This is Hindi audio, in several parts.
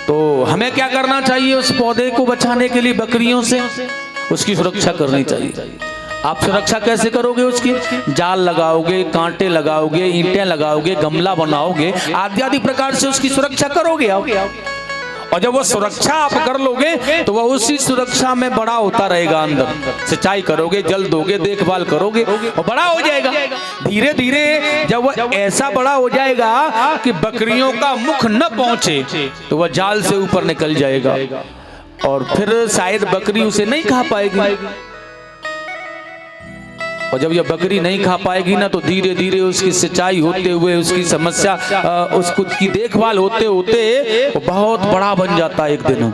तो हमें क्या करना चाहिए उस पौधे को बचाने के लिए? बकरियों से उसकी सुरक्षा करनी चाहिए। आप सुरक्षा कैसे करोगे उसकी? जाल लगाओगे, कांटे लगाओगे, ईंटें लगाओगे, गमला बनाओगे, आदि आदि प्रकार से उसकी सुरक्षा करोगे आप। और जब वो सुरक्षा आप कर लोगे तो वह उसी सुरक्षा में बड़ा होता रहेगा। अंदर सिंचाई करोगे, जल दोगे, देखभाल करोगे और बड़ा हो जाएगा। धीरे धीरे जब वह ऐसा बड़ा हो जाएगा कि बकरियों का मुख न पहुंचे तो वह जाल से ऊपर निकल जाएगा और फिर शायद बकरी उसे नहीं खा पाएगी। और जब यह बकरी नहीं खा पाएगी ना तो धीरे धीरे उसकी सिंचाई होते हुए, उसकी समस्या, उसको की देखभाल होते होते वो बहुत बड़ा बन जाता है। एक दिन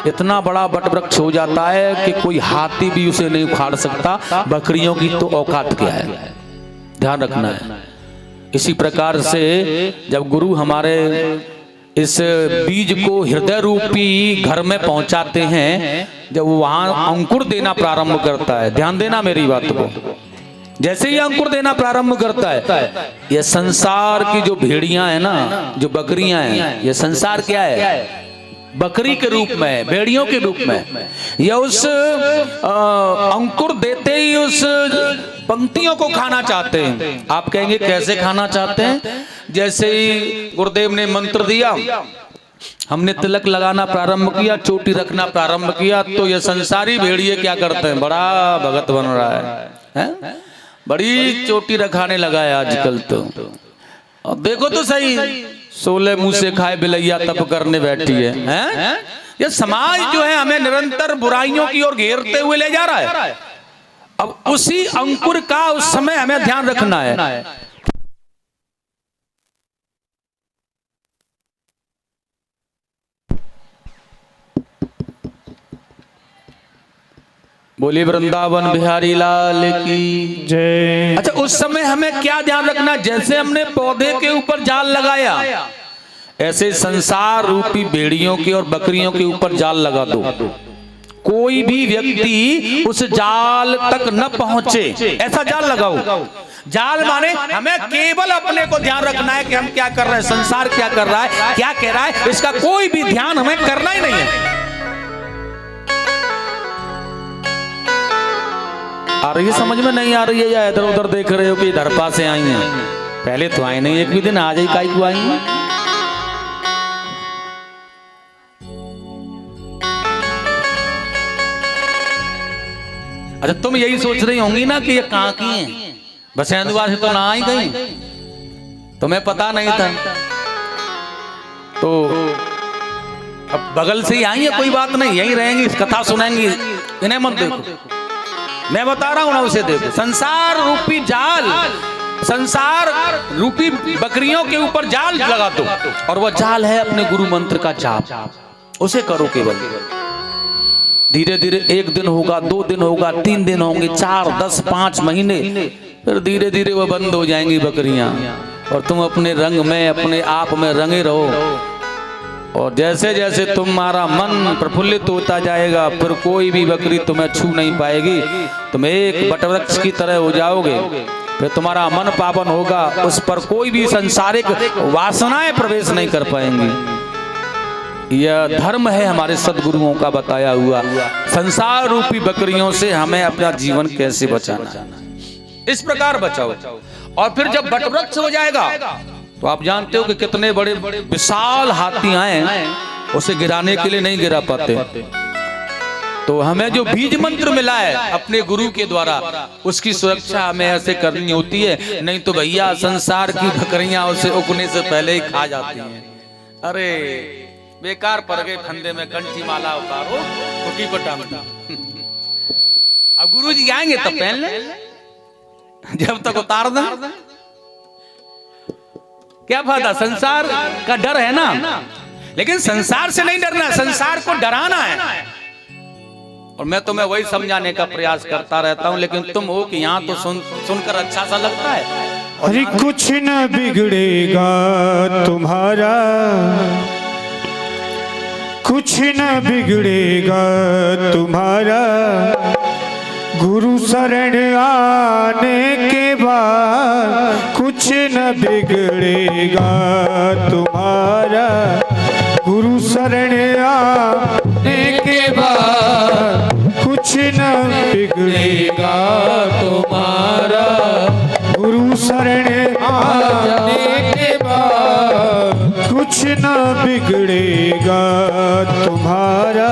इतना बड़ा वट वृक्ष हो जाता है कि कोई हाथी भी उसे नहीं उखाड़ सकता। बकरियों की तो औकात क्या है, ध्यान रखना है। इसी प्रकार से जब गुरु हमारे इस बीज को हृदय रूपी घर में पहुंचाते हैं, जब वहां अंकुर देना प्रारंभ करता है, ध्यान देना मेरी बात को, जैसे ही अंकुर देना प्रारंभ करता है, ये संसार की जो भेड़ियां है ना, जो बकरियां हैं, ये संसार क्या है? बकरी के रूप में, भेड़ियों के रूप में। यह उस अंकुर देते ही उस पंक्तियों को खाना चाहते हैं। आप कहेंगे कैसे खाना चाहते हैं? जैसे ही गुरुदेव ने मंत्र दिया, हमने तिलक लगाना प्रारंभ किया, चोटी रखना प्रारंभ किया, तो ये संसारी भेड़िए क्या करते हैं? बड़ा भगत बन रहा है? बड़ी चोटी रखाने लगा है आजकल तो। अब देखो तो सही, 16 मुंह से खाए बिलैया तब करने बैठी है? ये समाज जो है हमें निरंतर बुराइयों की ओर घेरते हुए ले जा रहा है। अब उसी अंकुर का उस समय हमें ध्यान रखना है। बोलिए वृंदावन बिहारी लाल की जय। अच्छा, उस समय हमें क्या ध्यान रखना? जैसे हमने पौधे के ऊपर जाल लगाया, ऐसे संसार रूपी भेड़ियों के और बकरियों के ऊपर जाल लगा दो। कोई भी व्यक्ति उस जाल तक न पहुंचे, ऐसा जाल लगाओ। जाल माने हमें केवल अपने को ध्यान रखना है कि हम क्या कर रहे हैं, संसार क्या कर रहा है, क्या कह रहा है, इसका कोई भी ध्यान हमें करना ही नहीं है। आ रही है समझ में? नहीं आ रही है या इधर उधर देख रहे हो कि इधर पास से आई हैं? पहले तो आई नहीं, एक भी दिन आ जाए काई को आई हैं? अच्छा, तुम यही सोच रही होंगी ना कि ये कहाँ की हैं? बसेंदुआ से तो ना आई गई, तुम्हें पता नहीं था तो अब बगल से ही आई है, कोई बात नहीं, यही रहेंगी, कथा सुनेंगी, इन्हें मत देखो, मैं बता रहा हूं ना उसे देखो। संसार रूपी जाल, संसार रूपी बकरियों के ऊपर जाल लगा दो, और वह जाल है अपने गुरु मंत्र का जाप, उसे करो केवल। धीरे धीरे 1 दिन होगा, 2 दिन होगा, 3 दिन होंगे, 4, 10, 5 महीने, फिर धीरे धीरे वह बंद हो जाएंगी बकरियां, और तुम अपने रंग में, अपने आप में रंगे रहो। और जैसे जैसे तुम्हारा मन प्रफुल्लित होता जाएगा, फिर कोई भी बकरी तुम्हें छू नहीं पाएगी। तुम एक वटवृक्ष की तरह हो जाओगे, फिर तुम्हारा मन पावन होगा, उस पर कोई भी संसारिक वासनाएं प्रवेश नहीं कर पाएंगी। यह धर्म है हमारे सदगुरुओं का बताया हुआ। संसार रूपी बकरियों से हमें अपना जीवन कैसे बचाना, इस प्रकार बचाओ। और फिर जब वटवृक्ष हो जाएगा तो आप जानते हो कि कितने बड़े विशाल हाथी आए, उसे गिराने के लिए नहीं गिरा पाते। तो हमें जो बीज मंत्र मिला है अपने गुरु के द्वारा, उसकी सुरक्षा हमें ऐसे करनी होती है, नहीं तो भैया संसार की बकरियां उसे उगने से पहले ही खा जाती हैं। अरे बेकार पड़ गए फंदे में, कंठी माला उतारो, कुटी पर टांग दो। अब गुरु जी आएंगे तब पहन ले, जब तक उतार दें क्या फायदा? संसार का डर है ना, लेकिन संसार से नहीं डरना, संसार को डराना है। और मैं तुम्हें वही समझाने का प्रयास करता रहता हूँ, लेकिन तुम हो कि यहाँ तो सुनकर अच्छा सा लगता है। अरे कुछ न बिगड़ेगा तुम्हारा, कुछ न बिगड़ेगा तुम्हारा, गुरु शरण आने के बाद कुछ न बिगड़ेगा तुम्हारा, गुरु शरण आने के बाद कुछ न बिगड़ेगा तुम्हारा गुरु शरण आने के बाद कुछ न बिगड़ेगा तुम्हारा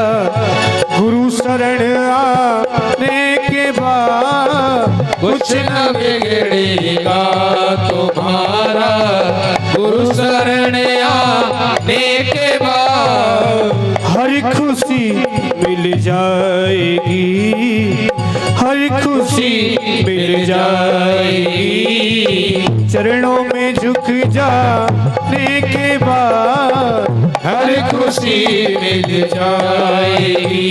गुरु शरण आने के बाद कुछ न बिगड़ेगा तुम्हारा गुरु शरण आने के बाद हर खुशी मिल जाएगी हर खुशी मिल जाएगी चरणों में झुक जाने के बाद हर खुशी मिल जाएगी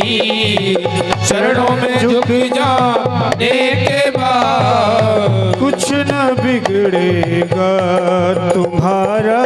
चरणों में झुक जाने के बाद कुछ न बिगड़ेगा तुम्हारा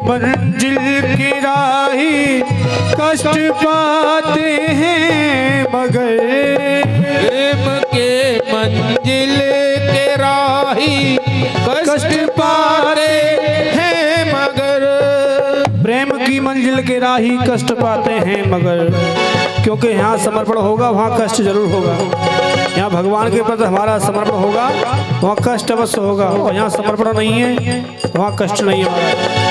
मंजिल की राही कष्ट पाते हैं मगर प्रेम के मंजिल के राही कष्ट पाते हैं मगर प्रेम की मंजिल के राही कष्ट पाते हैं मगर क्योंकि यहाँ समर्पण होगा वहाँ कष्ट जरूर होगा। यहाँ भगवान के प्रति हमारा समर्पण होगा वहाँ कष्ट अवश्य होगा और यहाँ समर्पण नहीं है वहाँ कष्ट नहीं है।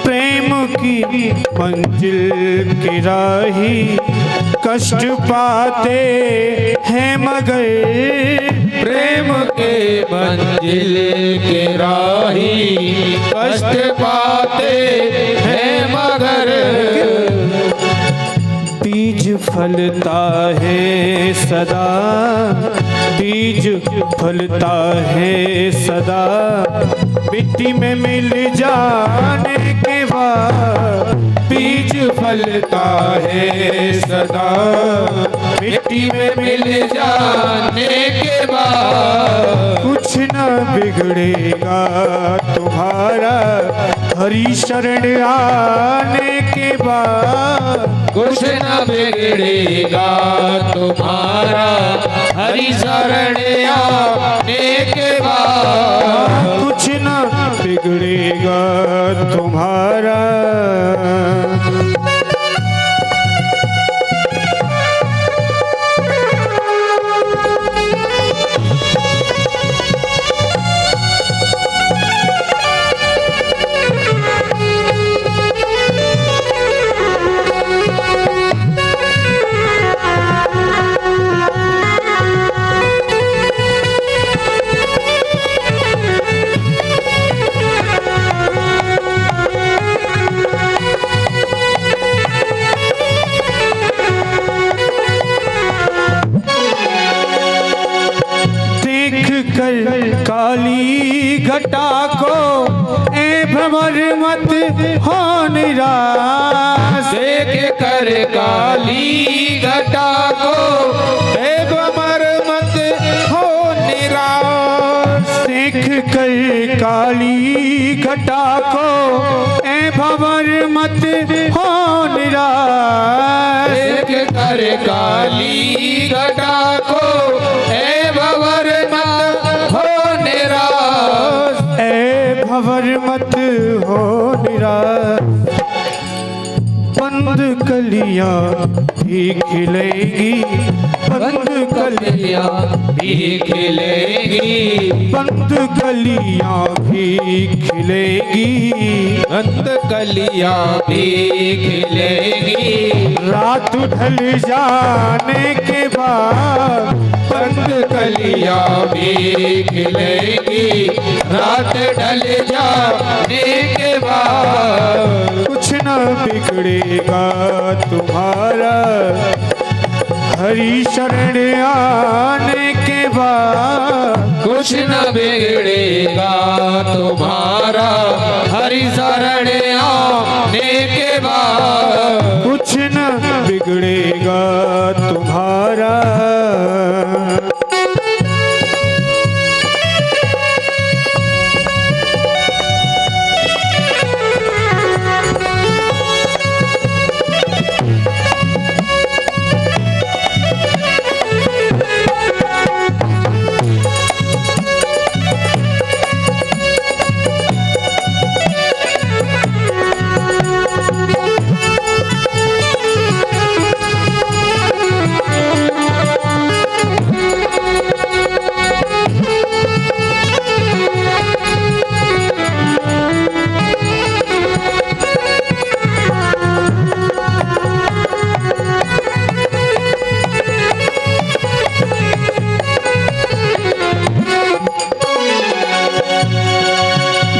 प्रेम की मंजिल की राही कष्ट पाते हैं मगर प्रेम के मंजिल के राही कष्ट पाते हैं मगर बीज फलता है सदा बीज फलता है सदा मिट्टी में मिल जाने के बाद बीज फलता है सदा मिट्टी में मिल जाने के बाद कुछ न बिगड़ेगा तुम्हारा हरि शरण आने के बाद कुछ न बिगड़ेगा तुम्हारा हरि शरण आने के बाद कुछ न बिगड़ेगा तुम्हारा काली घटा को ए भ्रमर मत हो निराश देख कर काली घटा को ए भ्रमर मत हो निराश देख कर काली घटा को ए भंवर मत हो निराश देख कर काली घटा को ए भंवर मत हो निराश ए भंवर मत हो निराश बंद कलियां भी खिलेगी बंद कलियां भी खिलेगी बंद कलियां भी खिलेगी बंद कलियां भी खिलेगी रात ढल जाने के बाद बंद कलियां भी खिलेगी रात ढल जाने के बाद बिगड़ेगा तुम्हारा हरि शरण आने के बाद। कुछ न बिगड़ेगा तुम्हारा हरि शरण आने के बाद। कुछ न बिगड़ेगा तुम्हारा।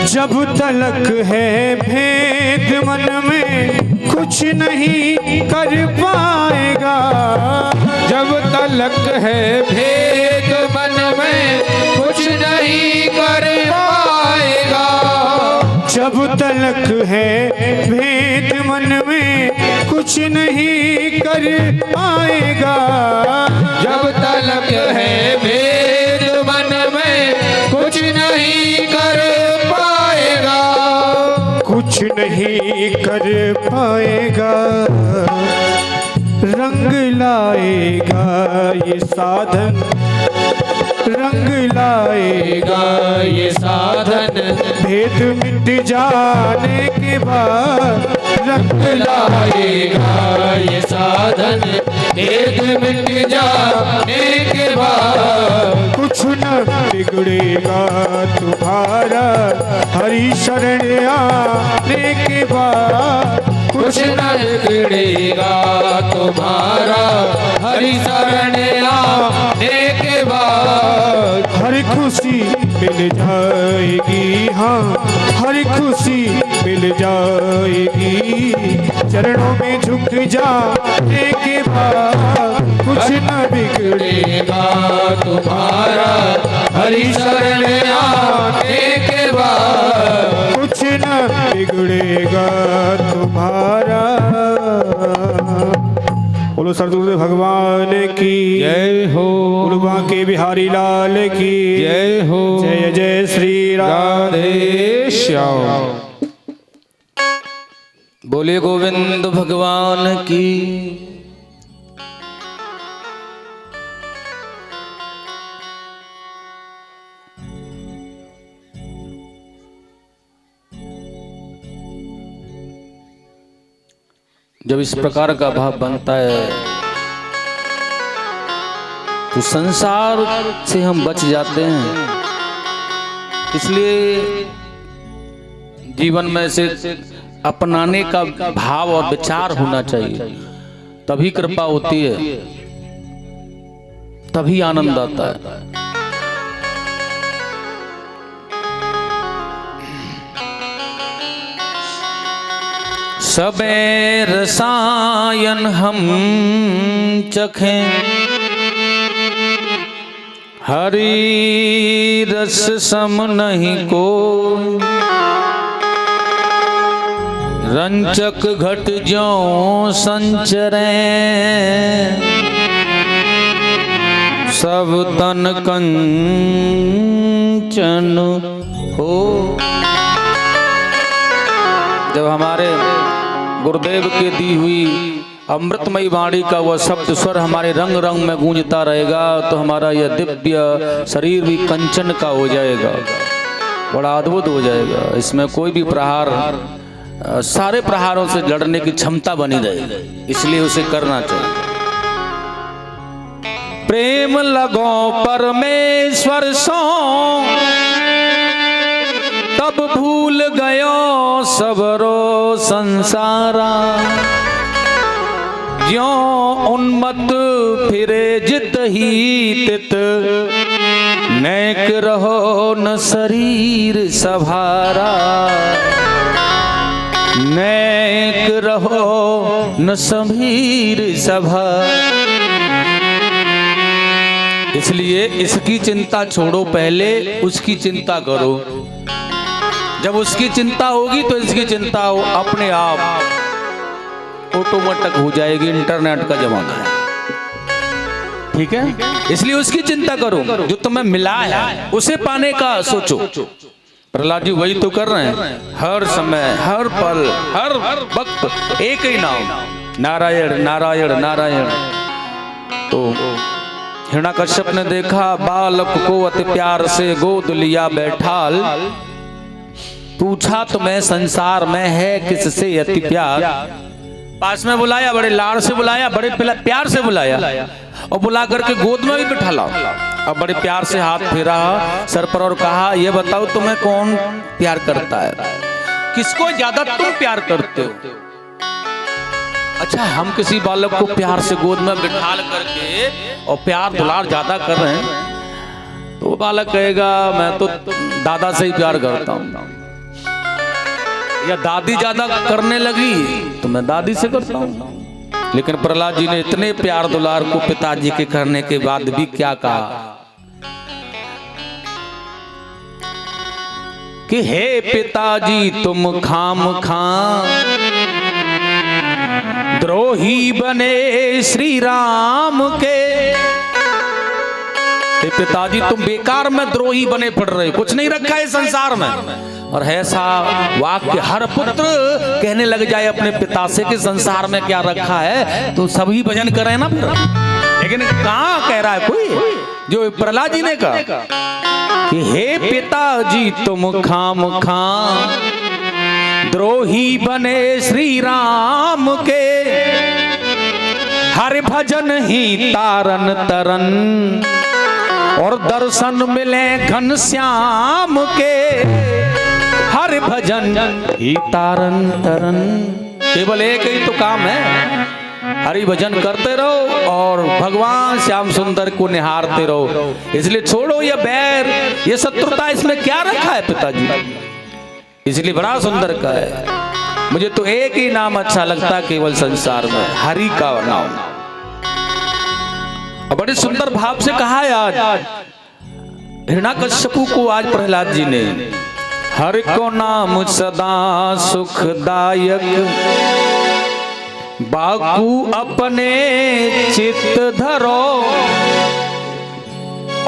जब तलक है भेद मन में कुछ नहीं कर पाएगा। जब तलक है भेद मन में कुछ नहीं कर पाएगा। जब तलक है भेद मन में कुछ नहीं कर पाएगा। जब तलक है भेद मन में कुछ नहीं कर पाएगा। कुछ नहीं कर पाएगा। रंग लाएगा ये साधन, रंग लाएगा ये साधन। भेद मिट जाने के बाद। रंग लाएगा ये साधन, भेद मिट जाने के बाद। कुछ न बिगड़ेगा तुम्हारा हरि शरण आने के बाद। कुछ न बिगड़ेगा तुम्हारा हरि शरण आने के बाद। हर खुशी मिल जाएगी, हाँ हर खुशी मिल जाएगी चरणों में झुक जाने के बाद। कुछ न बिगड़ेगा तुम्हारा हरि शरण आने के बाद। कुछ न बिगड़ेगा तुम्हारा। बोलो सरदुर्द भगवान की जय हो। बोलो बांके बिहारी लाल की जय हो। जय जय श्री राधे श्याम। बोले गोविंद भगवान की। जब इस प्रकार का भाव बनता है तो संसार से हम बच जाते हैं। इसलिए जीवन में से अपनाने का भाव और विचार होना चाहिए, तभी कृपा होती है, तभी आनंद आता है। सबे रसायन हम चखें, हरि रस सम नहीं को। रंचक घट ज्यों संचरें, सब तन कंचन हो। जब हमारे गुरुदेव की दी हुई अमृतमयी वाणी का वह शब्द स्वर हमारे रंग रंग में गूंजता रहेगा तो हमारा यह दिव्य शरीर भी कंचन का हो जाएगा, बड़ा अद्भुत हो जाएगा। इसमें कोई भी प्रहार, सारे प्रहारों से लड़ने की क्षमता बनी रहेगी, इसलिए उसे करना चाहिए। प्रेम लगो परमेश्वर सो, तब भूल गयो सबरो संसारा। ज्यों उन्मत्त फिरे जित ही तित, नैक रहो न शरीर सभारा। नैक अनेक रहो न समीर सभा। इसलिए इसकी चिंता छोड़ो, पहले उसकी चिंता करो। जब उसकी चिंता होगी तो इसकी चिंता हो अपने आप ऑटोमेटिक हो जाएगी। इंटरनेट का जमाना है, ठीक है। इसलिए उसकी चिंता करो, जो तुम्हें मिला है उसे पाने का सोचो। प्रहलाद जी वही तो कर रहे हैं, हर समय, हर पल, हर वक्त एक ही नाम, नारायण नारायण नारायण। तो हिरण्याकश्यप ने देखा बालक को अति प्यार से गोद लिया बैठाल, पूछा तुम्हें संसार में है किससे अति प्यार। पास में बुलाया, बड़े लाड़ से बुलाया, बड़े प्यार से बुलाया और बुला करके गोद में भी बिठाला। अब बड़े प्यार से हाथ फेरा सर पर और कहा ये बताओ तुम्हें कौन प्यार करता है, किसको ज्यादा तुम प्यार करते हो। अच्छा, हम किसी बालक को प्यार से गोद में बिठाल करके और प्यार दुलार ज्यादा कर रहे हैं तो बालक कहेगा मैं तो दादा से ही प्यार करता हूं, या दादी ज्यादा करने लगी तो मैं दादी से करता हूं। लेकिन प्रहलाद जी ने इतने प्यार दुलार को पिताजी के करने के बाद भी क्या कहा कि हे पिताजी तुम खाम द्रोही बने श्री राम के। हे पिताजी तुम बेकार में द्रोही बने पड़ रहे, कुछ नहीं रखा है संसार में। और ऐसा वाक्य हर पुत्र कहने लग जाए अपने पिता से कि संसार में क्या रखा है तो सभी भजन करें ना। लेकिन कहाँ कह रहा है कोई, जो प्रहलाद जी ने कहा कि हे पिताजी तुम खाम द्रोही बने श्री राम के, हर भजन ही तारन तरन और दर्शन मिले घनश्याम के। हर भजन ही तारन तरन, केवल एक ही तो काम है, हरि भजन करते रहो और भगवान श्याम सुंदर को निहारते रहो। इसलिए छोड़ो ये बैर, ये शत्रुता, इसमें क्या रखा है पिताजी। इसलिए बड़ा सुंदर का है। मुझे तो एक ही नाम अच्छा लगता केवल संसार में, हरि का नाम। और बड़े सुंदर भाव से कहा है आज हिरण्याकश्यपु को, आज प्रहलाद जी ने, हर को नाम सदा सुखदायक, बाकू अपने चित्त धरो,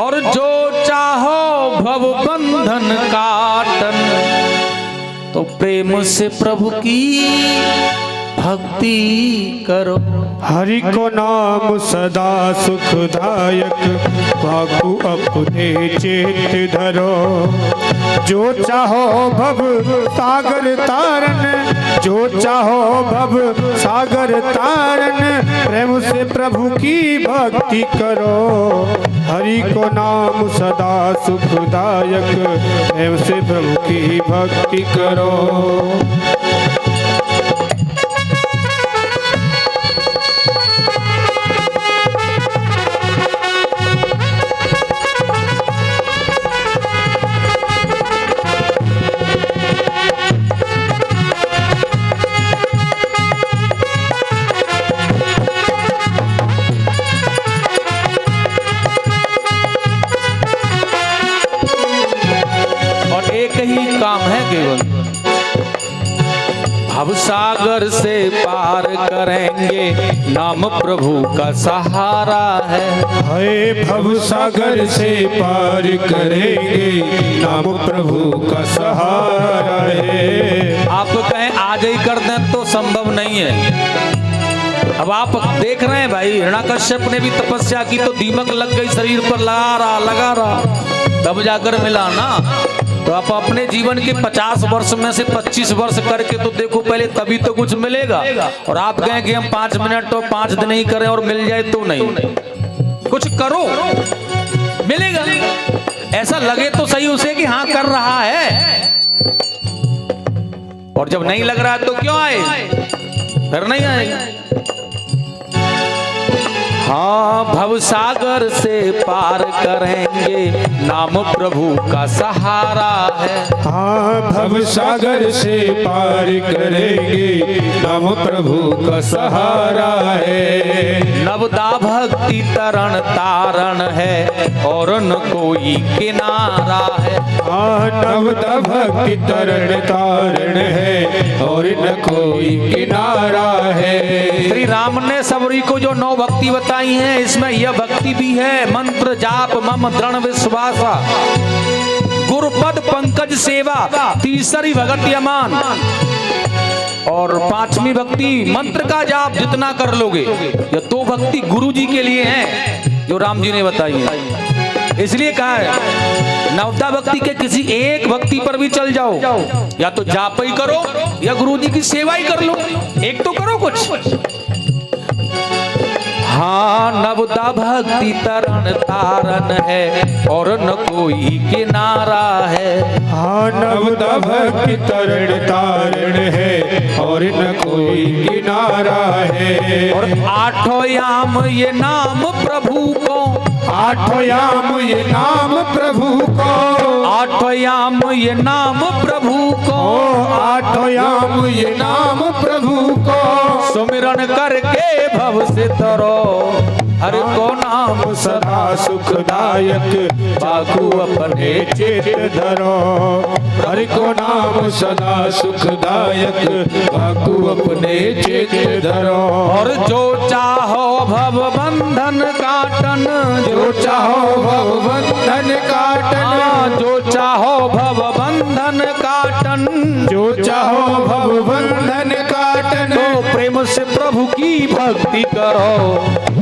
और जो चाहो भव बंधन काटन, तो प्रेम से प्रभु की भक्ति करो। हरि को नाम सदा सुखदायक, बाकू अपने चित्त धरो, जो चाहो भव सागर तारन, जो चाहो भव सागर तारन, प्रेम से प्रभु की भक्ति करो। हरि को नाम सदा सुखदायक, प्रेम से प्रभु की भक्ति करो। काम है केवल, भव सागर से पार करेंगे, नाम प्रभु का सहारा है। हाय भव सागर से पार करेंगे, नाम प्रभु का सहारा है। आप कहें आज ही कर दें तो संभव नहीं है। अब आप देख रहे हैं भाई, हिरण्याकश्यप ने भी तपस्या की तो दीमक लग गई शरीर पर, लगा रहा तब जाकर मिला ना। तो आप अपने जीवन के 50 वर्ष में से 25 वर्ष करके तो देखो पहले, तभी तो कुछ मिलेगा। और आप कहें कि हम 5 मिनट तो 5 दिन ही करें और मिल जाए तो नहीं, कुछ करो मिलेगा। ऐसा लगे तो सही उसे कि हाँ कर रहा है, और जब नहीं लग रहा है तो क्यों आए, फिर नहीं आएगा। हाँ भवसागर से पार करेंगे, नाम प्रभु का सहारा है। हाँ भव सागर से पार करेंगे, नाम प्रभु का सहारा है। नवदा भक्ति तरण तारण है, और न कोई किनारा है। हाँ नवदा भक्ति तरण तारण है, और न कोई किनारा है। श्री राम ने सबरी को जो 9 भक्ति बताई हैं, इसमें यह भक्ति भी है। मंत्र जाप मम दृढ़ विश्वासा, गुरुपद पंकज सेवा, तीसरी भगत यमान, और 5वीं भक्ति मंत्र का जाप जितना कर लोगे। ये 2 भक्ति गुरु जी के लिए हैं जो राम जी ने बताई है। इसलिए कहा है नवदा भक्ति के किसी एक भक्ति पर भी चल जाओ, या तो जाप ही करो या गुरु जी की सेवा ही कर लो, एक तो करो कुछ। हाँ नवदा भक्ति तरण तारण है, और न कोई किनारा है। हाँ नवदा भक्ति तरण तारण है, और न कोई किनारा है। और 8 याम ये नाम प्रभु को, 8 याम ये नाम प्रभु को, 8 याम ये नाम प्रभु को, 8 याम ये नाम प्रभु को। सुमिरन करके भव से तरो, हरि को नाम सदा सुखदायक, बाकू अपने चित धरो। हरि को नाम सदा सुखदायक, बाकू अपने चित धरो। और जो चाहो भव बंधन काटन, जो चाहो भव बंधन काटन, जो चाहो भव बंधन काटन, जो चाहो भव बंधन काटन। तो प्रेम से प्रभु की भक्ति करो।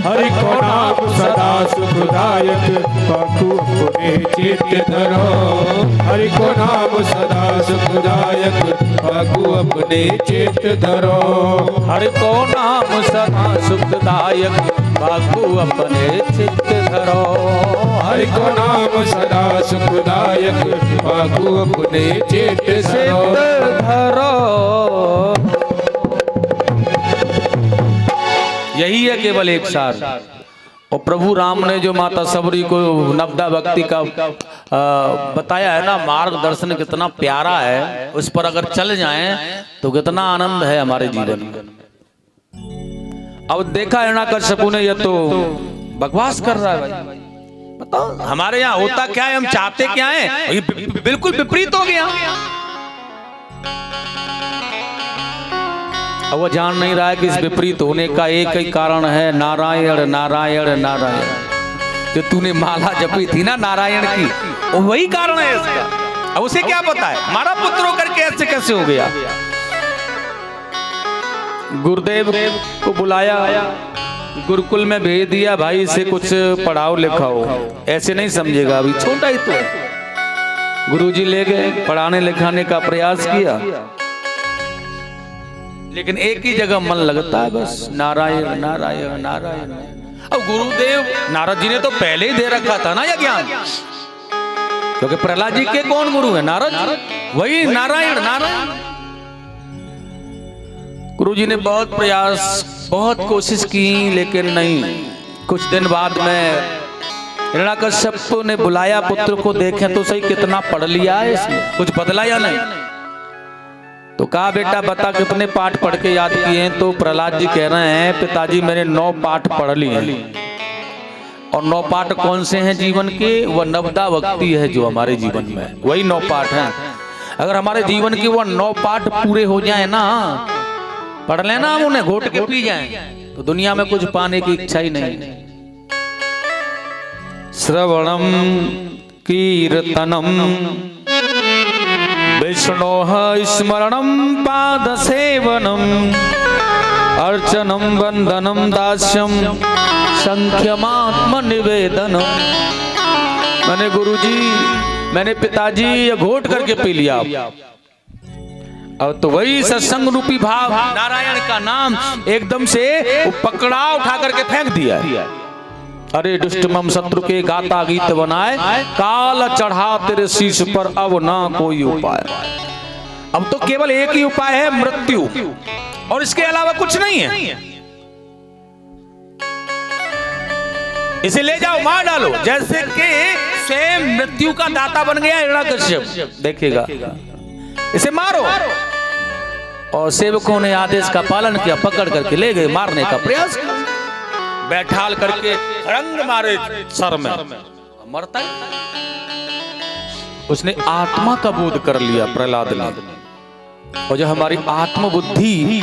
हरि को नाम सदा सुखदायक, बाकू अपने चित धरो। हरि को नाम सदा सुखदायक, बाकू अपने चित धरो। हरि को नाम सदा सुखदायक, बाकू अपने चित्त धरो। हरि को नाम सदा सुखदायक, बाकू अपने चित धरो। यही है केवल एक सार। और प्रभु राम ने जो माता सबरी को नवदा भक्ति का बताया है ना, मार्गदर्शन कितना प्यारा है, उस पर अगर चल जाएं तो कितना आनंद है हमारे जीवन में। अब देखा हिरण्याकश्यपु ने, यह तो बकवास कर रहा है भाई। बताओ हमारे यहाँ होता क्या है, हम चाहते क्या है, ये बिल्कुल विपरीत हो गया। अब वो जान नहीं रहा है कि इस विपरीत होने का एक ही कारण है, नारायण नारायण नारायण। जो तूने माला जपी थी ना नारायण की, वही कारण है इसका। अब उसे क्या पता है हमारा पुत्र होकर के ऐसे कैसे हो गया। गुरुदेव को बुलाया, गुरुकुल में भेज दिया, भाई इसे कुछ पढ़ाओ लिखाओ। ऐसे नहीं समझेगा, अभी छोटा ही तो है। गुरुजी ले गए, पढ़ाने लिखाने का प्रयास किया, लेकिन एक ही जगह मन लगता है बस, नारायण नारायण नारायण। अब गुरुदेव नारद जी ने तो पहले ही दे रखा था ना यह ज्ञान, क्योंकि प्रहलाद जी के कौन गुरु है, नारद, वही नारायण नारायण। गुरुजी ने बहुत प्रयास, बहुत कोशिश की, लेकिन नहीं। कुछ दिन बाद में हिरण्याकश्यपु ने बुलाया पुत्र को, देखें तो सही कितना पढ़ लिया है इसने, कुछ बदला या नहीं। तो कहा बेटा बता कितने पाठ पढ़ के याद किए हैं। तो प्रहलाद जी कह रहे हैं पिताजी मैंने 9 पाठ पढ़ लिए हैं। और 9 पाठ कौन से हैं जीवन के, वह नवदा भक्ति है जो हमारे जीवन में, वही 9 पाठ हैं। अगर हमारे जीवन के वह 9 पाठ पूरे हो जाए ना, पढ़ लेना, हम उन्हें घोट के पी जाएं, तो दुनिया में कुछ पाने की इच्छा ही नहीं। श्रवणम कीर्तनम विष्णोः स्मरणं पाद सेवनम अर्चनम वंदनम दास्यम संख्यमात्म निवेदनम। मैंने गुरुजी, मैंने पिताजी ये घोट करके पी लिया। अब तो वही सत्संग रूपी भाव, नारायण का नाम एकदम से पकड़ा उठा करके फेंक दिया। अरे दुष्ट मम शत्रु के गाता गीत बनाए, काल चढ़ा तेरे शीश पर अब ना कोई उपाय। अब तो केवल एक ही उपाय है, मृत्यु, और इसके अलावा कुछ नहीं है। इसे ले जाओ, मार डालो। जैसे कि स्वयं मृत्यु का दाता बन गया हिरण्यकश्यप। देखिएगा, इसे मारो। और सेवकों ने आदेश का पालन किया, पकड़ करके ले गए, मारने का प्रयास किया, बैठाल करके रंग मारे सर में, मरता ही। उसने आत्मा का बोध कर लिया प्रहलाद ने। और जब हमारी आत्मबुद्धि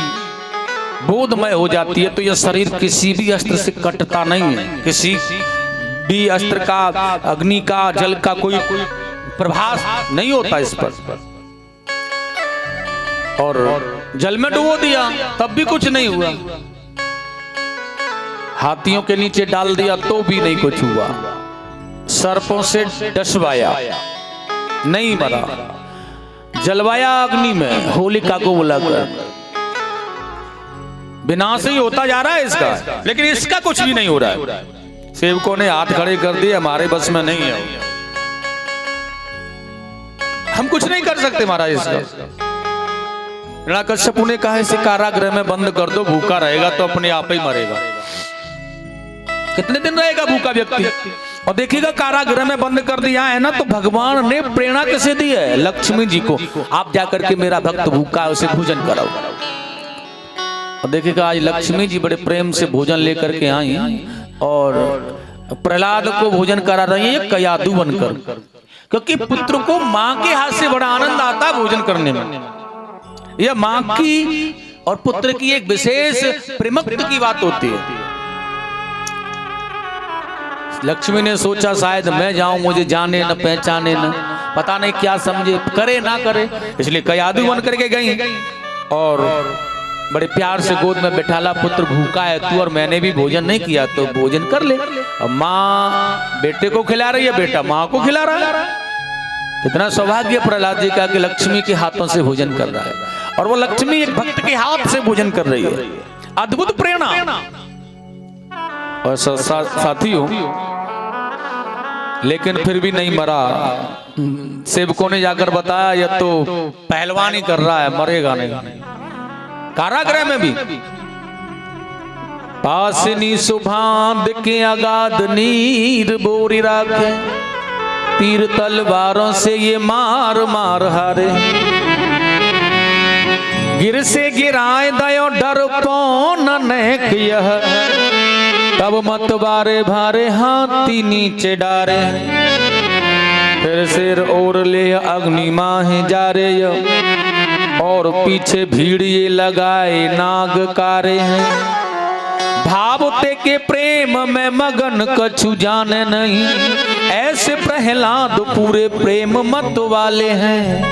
बोधमय हो जाती है तो यह शरीर किसी भी अस्त्र से कटता नहीं है। किसी भी अस्त्र का, अग्नि का, जल का कोई प्रभाव नहीं होता इस पर। और जल में डुबो दिया तब भी कुछ नहीं हुआ, हाथियों के नीचे डाल दिया तो भी नहीं कुछ हुआ, सर्पों से डसवाया नहीं मरा, जलवाया अग्नि में होलिका को बुलाकर, विनाश ही होता जा रहा है इसका, लेकिन इसका कुछ भी नहीं हो रहा है। सेवकों ने हाथ खड़े कर दिए, हमारे बस में नहीं है, हम कुछ नहीं कर सकते महाराज इसका। हिरण्यकश्यप ने कहा इसे कारागृह में बंद कर दो, भूखा रहेगा तो अपने आप ही मरेगा। कितने दिन रहेगा भूखा व्यक्ति? और देखिएगा कारागृह में बंद कर दिया है ना, तो भगवान ने प्रेरणा कैसे दी है? लक्ष्मी जी को, आप जाकर के मेरा भक्त भूखा है उसे भोजन कराओ। और देखिएगा आज लक्ष्मी जी बड़े प्रेम से भोजन लेकर के आई और प्रहलाद को भोजन करा रही है कयादू बनकर, क्योंकि पुत्र को मां के हाथ से बड़ा आनंद आता है भोजन करने में। यह मां की और पुत्र की एक विशेष प्रेमत्व की बात होती है। लक्ष्मी ने सोचा शायद मैं जाऊं, मुझे जाने न पहचाने न, पता नहीं क्या समझे, करे ना करे, इसलिए कयादू बन करके गई और बड़े प्यार से गोद में बैठाला, पुत्र भूखा है तू और मैंने भी भोजन नहीं किया तो भोजन कर ले। अब माँ बेटे को खिला रही है, बेटा माँ को खिला रहा है। कितना सौभाग्य प्रहलाद जी का कि लक्ष्मी के हाथों से भोजन कर रहा है और वो लक्ष्मी एक भक्त के हाथ से भोजन कर रही है। अद्भुत प्रेरणा। और साथियों लेकिन फिर भी नहीं मरा। सेवकों ने जाकर बताया यह तो पहलवानी कर रहा है, मरेगा नहीं। कारागृह में भी पासनी सुभान के अगाध नीर बोरी राखे, तीर तलवारों से ये मार मार हारे, गिर से गिराए दयो डर पौन नेक यह, तब मत बारे भारे हाथी नीचे डारे, फिर सिर और ले अग्नि माहे जा रे और पीछे भीड़ ये लगाए नाग कारे हैं। भावते के प्रेम में मगन कछु जाने नहीं, ऐसे प्रहलाद पूरे प्रेम मत वाले हैं।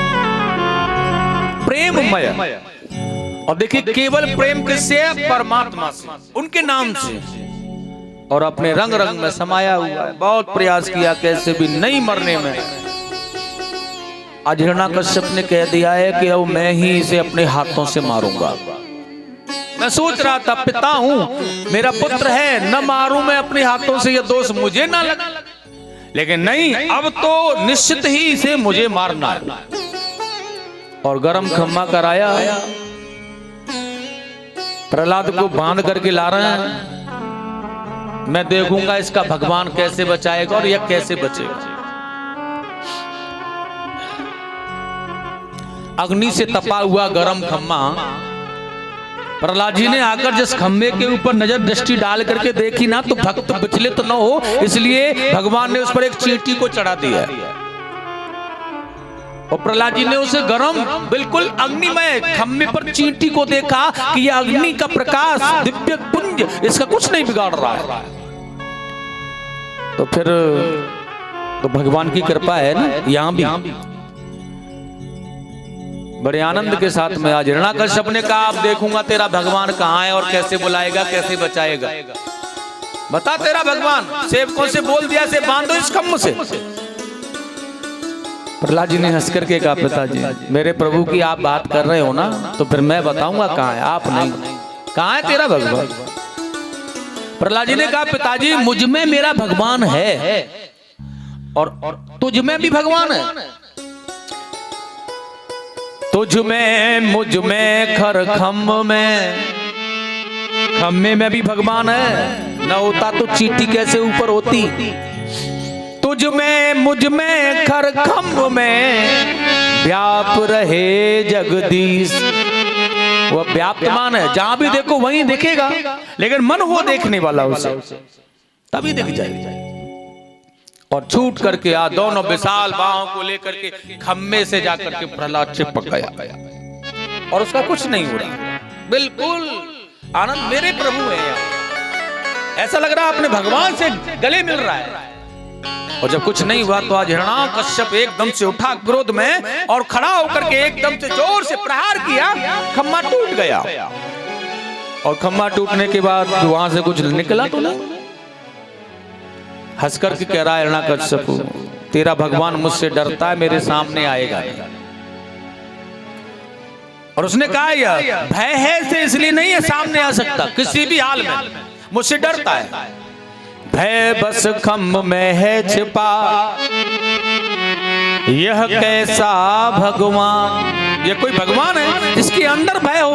प्रेममय। और देखिए केवल प्रेम किससे? परमात्मा से, उनके नाम से, और अपने रंग रंग में समाया हुआ है। बहुत प्रयास किया कैसे भी नहीं मरने में। आज हिरण्यकश्यप ने कह दिया है कि अब मैं ही इसे अपने हाथों से मारूंगा। मैं सोच रहा था पिता हूं, मेरा पुत्र है, न मारूं मैं अपने हाथों से, यह दोष मुझे ना लगे, लेकिन नहीं, अब तो निश्चित ही इसे मुझे मारना है। और गरम खम्मा कराया, प्रहलाद को बांध करके ला रहे हैं। मैं देखूंगा इसका भगवान कैसे बचाएगा और यह कैसे बचेगा। अग्नि से तपा हुआ गरम खम्मा, प्रहलाद जी ने आकर जिस खम्भे के ऊपर नजर दृष्टि डाल करके देखी ना, तो भक्त विचलित न हो इसलिए भगवान ने उस पर एक चींटी को चढ़ा दिया। और प्रहलाद जी ने उसे गरम बिल्कुल अग्निमय खम्भे पर चींटी को देखा कि यह अग्नि का प्रकाश, दिव्य पुंज, इसका कुछ नहीं बिगाड़ रहा है। तो फिर तो भगवान की कृपा है ना, यहां भी बड़े आनंद के साथ में आज हिरण्यकश्यप ने कहा अब देखूंगा तेरा भगवान कहाँ है और कैसे बुलाएगा, कैसे बचाएगा। बता तेरा भगवान। सेवकों से बोल दिया से बांधो इस खम्भ से। प्रहलाद जी ने हंस करके कहा पिताजी मेरे प्रभु की आप बात कर रहे हो ना, तो फिर मैं बताऊंगा कहाँ है, आप नहीं। कहाँ है तेरा भगवान? प्रहलाद जी ने कहा पिताजी मुझ में मेरा भगवान है और तुझ में भी भगवान है। तुझ में, मुझ में, खर खम्भ में, खम्मे में भी भगवान है, न होता तो चींटी कैसे ऊपर होती। तुझ में मुझ में खर खम्भ में व्याप रहे जगदीश। वह व्याप्तमान है, जहां भी देखो वहीं दिखेगा, लेकिन मन हो देखने वाला उसे, तभी दिख जाएगा। और छूट करके आ दोनों विशाल बाहों को लेकर के खम्मे से जाकर के प्रहलाद चिपक गया और उसका कुछ नहीं हो रहा, बिल्कुल आनंद मेरे प्रभु है यार। ऐसा लग रहा है अपने भगवान से गले मिल रहा है। और जब कुछ नहीं हुआ तो आज हिरण्याकश्यप एकदम से उठा क्रोध में और खड़ा होकर के एकदम से जोर से प्रहार किया, खम्मा टूट गया। और खम्मा टूटने के बाद वहां से कुछ निकला तो नहीं। हंस करके कह रहा है हिरण्याकश्यप, तेरा भगवान मुझसे डरता है, मेरे सामने आएगा नहीं। और उसने कहा यह भय है से इसलिए नहीं है सामने आ सकता, किसी भी हाल में मुझसे डरता है। भय बस खम्भ में है छिपा, यह कैसा भगवान। यह कोई भगवान है जिसके अंदर भय हो।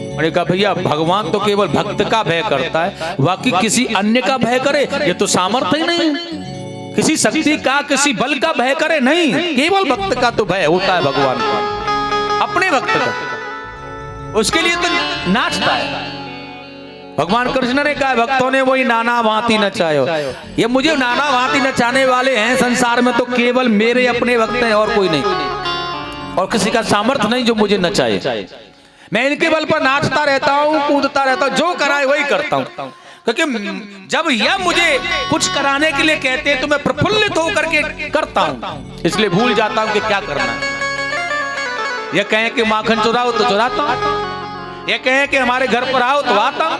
मैंने कहा भैया भगवान तो केवल भक्त का भय करता है, बाकी किसी अन्य का भय करे ये तो सामर्थ्य ही नहीं है। किसी शक्ति का, किसी बल का भय करे नहीं, केवल भक्त का तो भय होता है भगवान का, अपने भक्त का। उसके लिए तो नाचता है। भगवान कृष्ण ने कहा भक्तों ने वही नाना भांति नचायो। ये मुझे नाना भांति नचाने वाले हैं संसार में तो केवल मेरे अपने भक्त हैं और कोई नहीं, और किसी का सामर्थ्य नहीं जो मुझे नचाए। मैं इनके बल पर नाचता रहता हूँ, कूदता रहता हूँ, जो कराए वही करता हूँ। क्योंकि जब यह मुझे कुछ कराने के लिए कहते हैं तो मैं प्रफुल्लित होकर के करता हूँ, इसलिए भूल जाता हूँ कि क्या करना है। यह कहें कि माखन चुराओ तो चुराता हूँ, यह कहें कि हमारे घर पर आओ तो आता हूँ,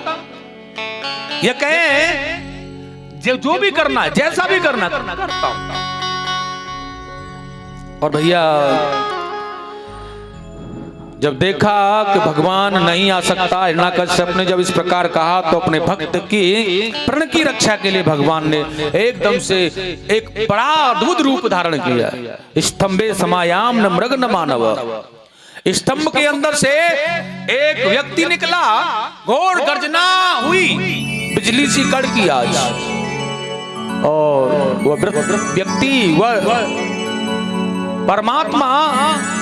यह कहें जो भी करना है, जैसा भी करना करता हूँ। और भैया जब देखा कि भगवान नहीं आ सकता, हिरण्याकश्यप ने जब इस प्रकार कहा तो अपने भक्त की प्रण की रक्षा के लिए भगवान ने एकदम से एक बड़ा अद्भुत रूप धारण किया। स्तंभे समायाम न मृग न मानव। स्तंभ के अंदर से एक व्यक्ति निकला, घोर गर्जना हुई, बिजली सी कड़की आज, और वह व्यक्ति वह परमात्मा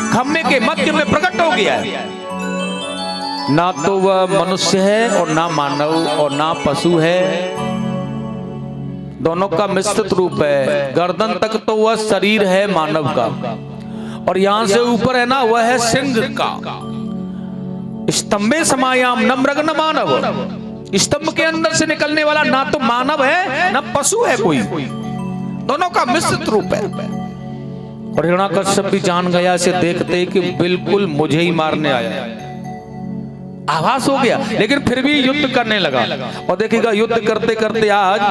खम्मे के मध्य में प्रकट हो गया है। ना तो वह मनुष्य है और ना मानव और ना पशु है, दोनों का मिश्रित रूप है। गर्दन तक तो वह शरीर है मानव का, और यहां से ऊपर है ना वह है सिंह का। स्तंभे समायाम न मृग न मानव। स्तंभ के अंदर से निकलने वाला ना तो मानव है ना पशु है कोई, दोनों का मिश्रित रूप है। और हिरण्याकश्यप भी जान गया इसे देखते कि बिल्कुल मुझे ही मारने आया है, आभास हो गया, लेकिन फिर भी युद्ध करने लगा। और देखिएगा युद्ध करते करते आज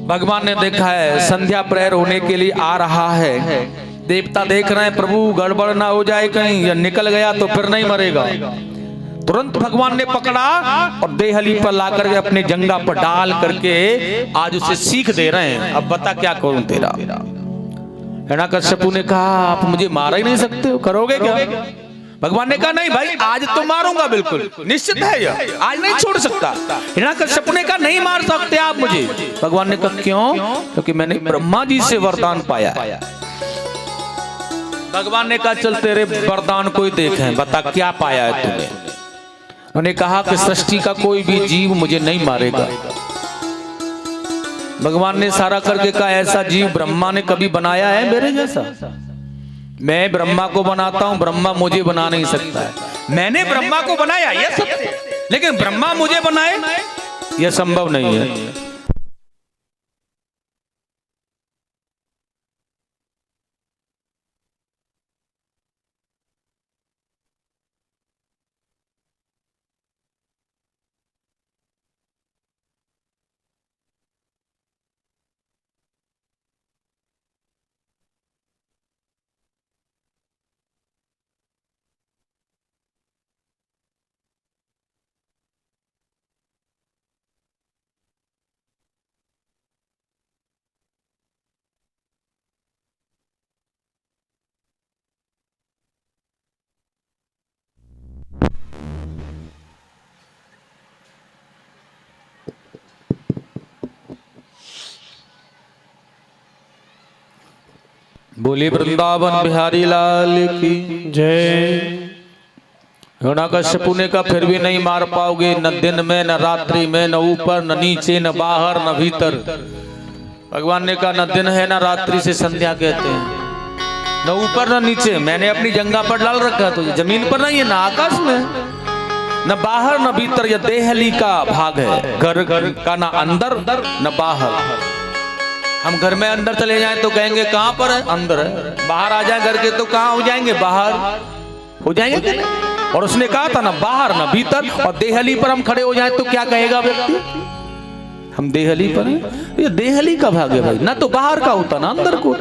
भगवान ने देखा है संध्या प्रहर होने के लिए आ रहा है। देवता देख रहे हैं प्रभु गड़बड़ ना हो जाए कहीं, या निकल गया तो फिर नहीं मरेगा। तुरंत भगवान ने पकड़ा और देहली पर लाकर के अपने जंगा पर डाल करके आज उसे सीख दे रहे हैं, अब बता क्या करूं तेरा। हिरण्याकश्यप ने कहा आप मुझे मार ही नहीं सकते हो, करोगे क्या? भगवान ने कहा नहीं भाई आज तो मारूंगा, बिल्कुल निश्चित है यह, आज नहीं छोड़ सकता। हिरण्याकश्यप ने कहा नहीं मार सकते आप मुझे। भगवान ने कहा क्यों? क्योंकि मैंने ब्रह्मा जी से वरदान पाया। भगवान ने कहा चल तेरे वरदान को ही देखें, बता क्या पाया है तूने। उन्होंने कहा कि सृष्टि का कोई भी जीव मुझे नहीं मारेगा। भगवान ने सारा करके कहा ऐसा जीव ब्रह्मा ने कभी बनाया है मेरे जैसा? मैं ब्रह्मा को बनाता हूं, ब्रह्मा मुझे बना नहीं सकता है। मैंने ब्रह्मा को बनाया यह सत्य, लेकिन ब्रह्मा मुझे बनाए यह संभव नहीं है। बोली वृंदावन बिहारी लाल की जय। हिरण्यकश्यपु ने कहा फिर भी नहीं मार पाओगे, न दिन में न रात्रि में, न ऊपर न नीचे, न बाहर न भीतर। भगवान ने कहा न दिन है न रात्रि से संध्या कहते हैं, न ऊपर न नीचे, मैंने अपनी जंगा पर डाल रखा, तो जमीन पर नहीं है, न आकाश में, न बाहर न भीतर। यह देहली का भाग है, घर का न अंदर न बाहर। हम घर में अंदर चले जाएं तो कहेंगे कहां पर है, अंदर है। बाहर आ जाए घर के तो कहां हो जाएंगे, बाहर हो जाएंगे कि नहीं? और उसने कहा था ना बाहर ना भीतर। और देहली पर हम खड़े हो जाएं तो क्या कहेगा व्यक्ति, हम देहली पर हैं। ये देहली का भाग है भाई, ना तो बाहर का होता ना अंदर को।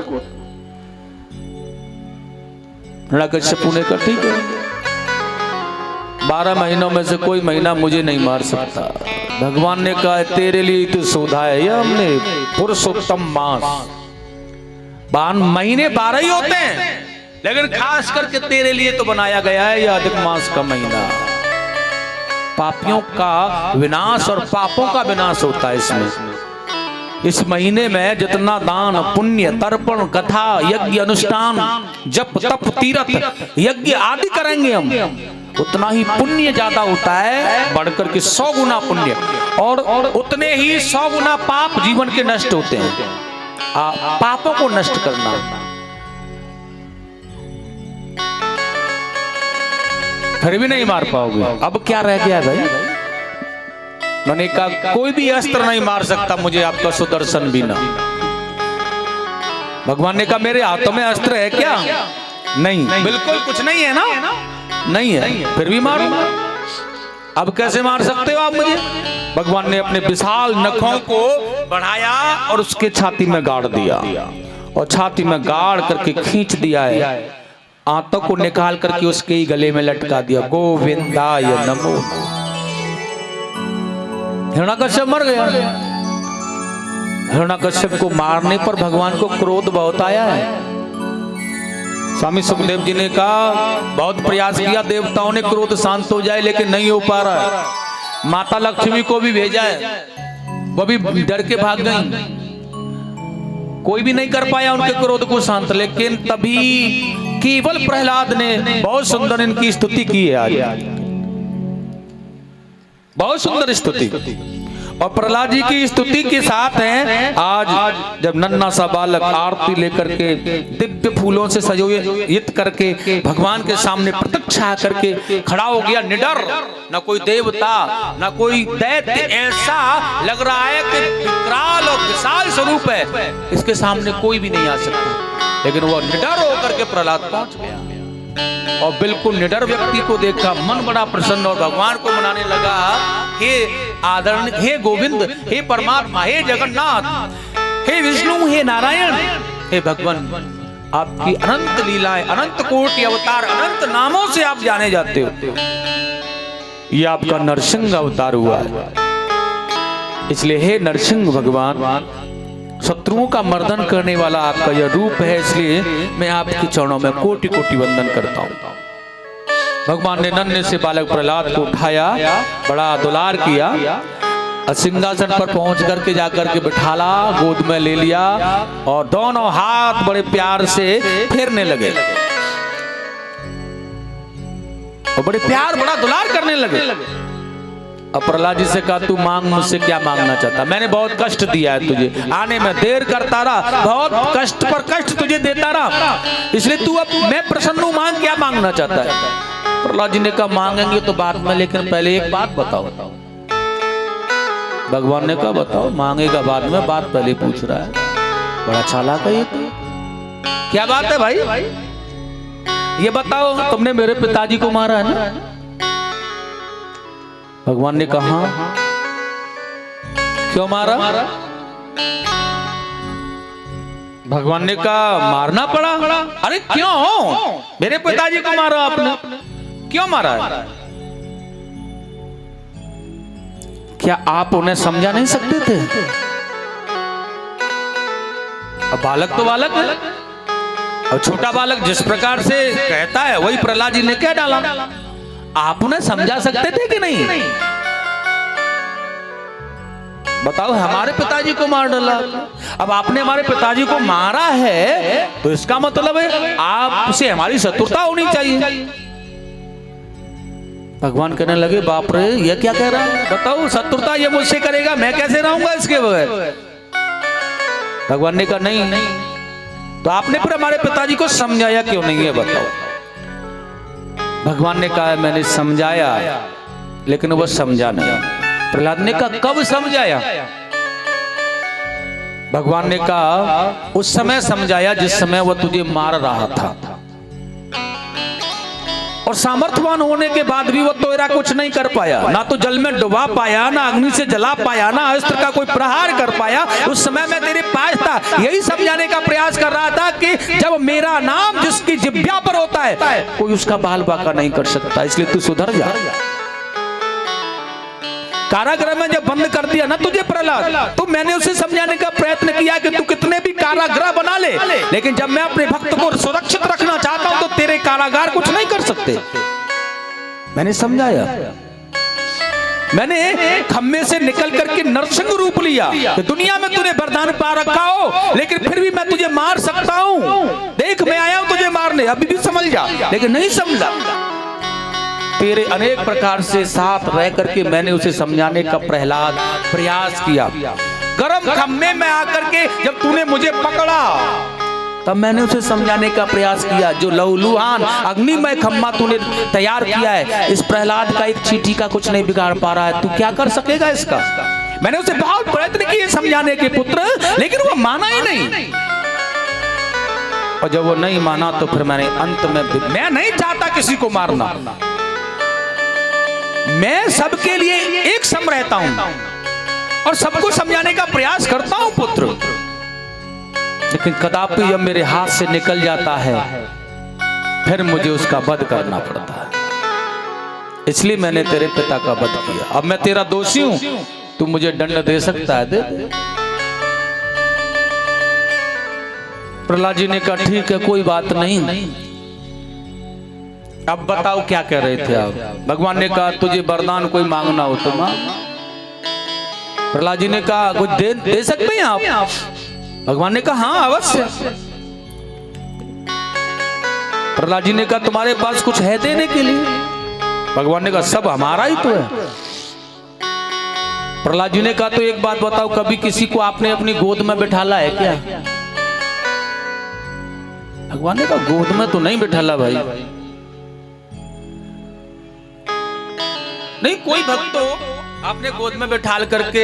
हिरण्यकश्यपु ने कहा ठीक है, 12 महीनों में से कोई महीना मुझे नहीं मार सकता। भगवान ने कहा तेरे लिए तो शोधा है यह हमने, पुरुषोत्तम मास। महीने 12 ही होते हैं, लेकिन खास करके तेरे लिए तो बनाया गया है यह अधिक मास का महीना। पापियों का विनाश और पापों का विनाश होता है इसमें। इस महीने में जितना दान पुण्य तर्पण कथा यज्ञ अनुष्ठान जप तप तीर्थ यज्ञ आदि करेंगे हम, उतना ही पुण्य ज्यादा होता है, बढ़कर के 100 गुना पुण्य, और उतने ही 100 गुना पाप जीवन के नष्ट होते हैं। पापों को नष्ट करना। फिर भी नहीं मार पाओगे, अब क्या रह गया भाई? मैंने कहा कोई भी अस्त्र नहीं मार सकता मुझे, आपका सुदर्शन भी ना। भगवान ने कहा मेरे हाथों में अस्त्र है क्या? नहीं, बिल्कुल कुछ नहीं है ना, नहीं है, फिर भी मारूंगा। अब कैसे मार सकते हो आप मुझे? भगवान ने अपने विशाल नखों को बढ़ाया और उसके छाती में गाड़ दिया, और छाती में गाड़ करके खींच दिया है, आंतों को निकाल करके उसके ही गले में लटका दिया। गोविंदाय नमो। हिरण्यकश्यप मर गया। हिरण्यकश्यप को मारने पर भगवान को क्रोध बहुत आया है। स्वामी सुखदेव जी ने कहा बहुत प्रयास किया, देवताओं ने क्रोध शांत हो जाए, लेकिन नहीं हो पा रहा है। माता लक्ष्मी को भी भेजा है, वो भी डर के भाग गई, कोई भी नहीं कर पाया उनके क्रोध को शांत। लेकिन तभी केवल प्रहलाद ने बहुत सुंदर इनकी स्तुति की है आज, बहुत सुंदर स्तुति। और प्रहलाद जी की स्तुति के साथ है आज जब नन्हा सा बालक आरती लेकर के दिव्य फूलों से सजोयित करके भगवान के सामने प्रत्यक्ष करके खड़ा हो गया, निडर, न कोई देवता न कोई दैत्य, ऐसा लग रहा है कि विकराल और विशाल स्वरूप है, इसके सामने कोई भी नहीं आ सकता। लेकिन वह निडर होकर के प्रहलाद पहुंच गया, और बिल्कुल निडर व्यक्ति को देखा मन बड़ा प्रसन्न, और भगवान को मनाने लगा, हे आदरणीय, हे गोविंद, हे परमात्मा, हे जगन्नाथ, हे विष्णु, हे नारायण, हे भगवान, आपकी अनंत लीलाएं, अनंत कोटि अवतार, अनंत नामों से आप जाने जाते हो। ये आपका नरसिंह अवतार हुआ है, इसलिए हे नरसिंह भगवान, शत्रुओं का मर्दन करने वाला आपका यह रूप है, इसलिए मैं आपके चरणों में कोटि कोटि वंदन करता हूँ। भगवान ने नन्हे से बालक प्रहलाद को उठाया, बड़ा दुलार किया, सिंहासन पर पहुंच करके जाकर के बिठाला, गोद में ले लिया, और दोनों हाथ बड़े प्यार से फेरने लगे, और बड़े प्यार बड़ा दुलार करने लगे। अब प्रहलाद जी से कहा तू मांग, मुझसे क्या मांगना चाहता? मैंने बहुत कष्ट दिया है तुझे, आने में देर करता रहा, बहुत कष्ट पर कष्ट तुझे देता रहा, इसलिए तू अब मैं प्रसन्न हूं, मांग, क्या मांगना चाहता है? प्रहलाद जी ने कहा मांगेंगे तो बाद में, लेकिन पहले एक बात बताओ। भगवान ने कहा बताओ। मांगेगा बाद में, बात पहले पूछ रहा है, बड़ा चालाक है ये तो। क्या बात है भाई? ये बताओ, तुमने मेरे पिताजी को मारा है ना? भगवान ने कहा क्यों मारा? भगवान ने कहा मारना पड़ा। अरे क्यों? मेरे पिताजी को मारा आपने, क्यों मारा है? क्या आप उन्हें समझा नहीं सकते थे? अब बालक तो बालक है, और छोटा बालक जिस प्रकार से कहता है वही प्रहलाद जी ने क्या डाला। आप उन्हें समझा सकते थे कि नहीं? बताओ, हमारे पिताजी को मार डाला। अब आपने हमारे पिताजी को मारा है तो इसका मतलब है आपसे हमारी शत्रुता होनी चाहिए। भगवान कहने लगे बाप रे, ये क्या कह रहा है? बताओ, शत्रुता ये मुझसे करेगा, मैं कैसे रहूंगा इसके बगैर? भगवान ने कहा नहीं। तो आपने फिर हमारे पिताजी को समझाया क्यों नहीं है, बताओ? भगवान ने कहा मैंने समझाया लेकिन वो समझा नहीं। प्रहलाद ने कहा कब समझाया? भगवान ने कहा उस समय समझाया जिस समय वो तुझे मार रहा था, और सामर्थ्यवान होने के बाद भी वो तेरा कुछ नहीं कर पाया। ना तो जल में डुबा पाया, ना अग्नि से जला पाया, ना अस्त्र का कोई प्रहार कर पाया। उस समय मैं तेरे पास था, यही समझाने का प्रयास कर रहा था कि जब मेरा नाम जिसकी जिह्वा पर होता है कोई उसका बाल बांका नहीं कर सकता, इसलिए तू सुधर जा। कारागृह में जब बंद कर दिया ना तुझे प्रहलाद, तो मैंने उसे समझाने का प्रयत्न किया कि तू कितने भी कारागृह बना ले, लेकिन जब मैं अपने भक्त को सुरक्षित रखना चाहता हूं तो तेरे कारागार कुछ नहीं कर सकते। मैंने समझाया, मैंने खम्मे से निकल करके नरसिंह रूप लिया कि दुनिया में तूने वरदान पा रखा हो लेकिन फिर भी मैं तुझे मार सकता हूं। देख मैं आया हूं तुझे मारने, अभी भी समझ जा। लेकिन नहीं समझा। तेरे अनेक प्रकार से साथ रह करके मैंने उसे समझाने का प्रहलाद प्रयास किया। गरम खम्मे में आकर के जब तूने मुझे पकड़ा तब मैंने उसे समझाने का प्रयास किया। जो लहूलुहान अग्निमय खम्मा तूने तैयार किया है, इस प्रहलाद का एक चींटी का कुछ नहीं बिगाड़ पा रहा है, तू क्या कर सकेगा इसका? मैंने उसे बहुत प्रयत्न किए समझाने के पुत्र, लेकिन वो माना ही नहीं। और जब वो नहीं माना तो फिर मैंने अंत में, मैं नहीं चाहता किसी को मारना, मैं सबके लिए एक सम रहता हूं और सबको समझाने का प्रयास करता हूं पुत्र, लेकिन कदापि जब मेरे हाथ से निकल जाता है फिर मुझे उसका वध करना पड़ता है। इसलिए मैंने तेरे पिता का वध किया। अब मैं तेरा दोषी हूं, तू मुझे दंड दे सकता है, दे। प्रहलाद जी ने कहा ठीक है, कोई बात नहीं। अब बताओ क्या कह रहे थे आप? भगवान ने कहा तुझे वरदान कोई मांगना हो तो मांग। प्रहलाद जी ने कहा कुछ दे सकते हैं आप? भगवान ने कहा हाँ अवश्य। प्रहलाद जी ने कहा तुम्हारे पास कुछ है देने के लिए? भगवान ने कहा सब हमारा ही तो है। प्रहलाद जी ने कहा तो एक बात बताओ, कभी किसी को आपने अपनी गोद में बिठाला है क्या? भगवान ने कहा गोद में तो नहीं बिठाला भाई। नहीं, कोई भक्त हो आपने गोद में बैठाल करके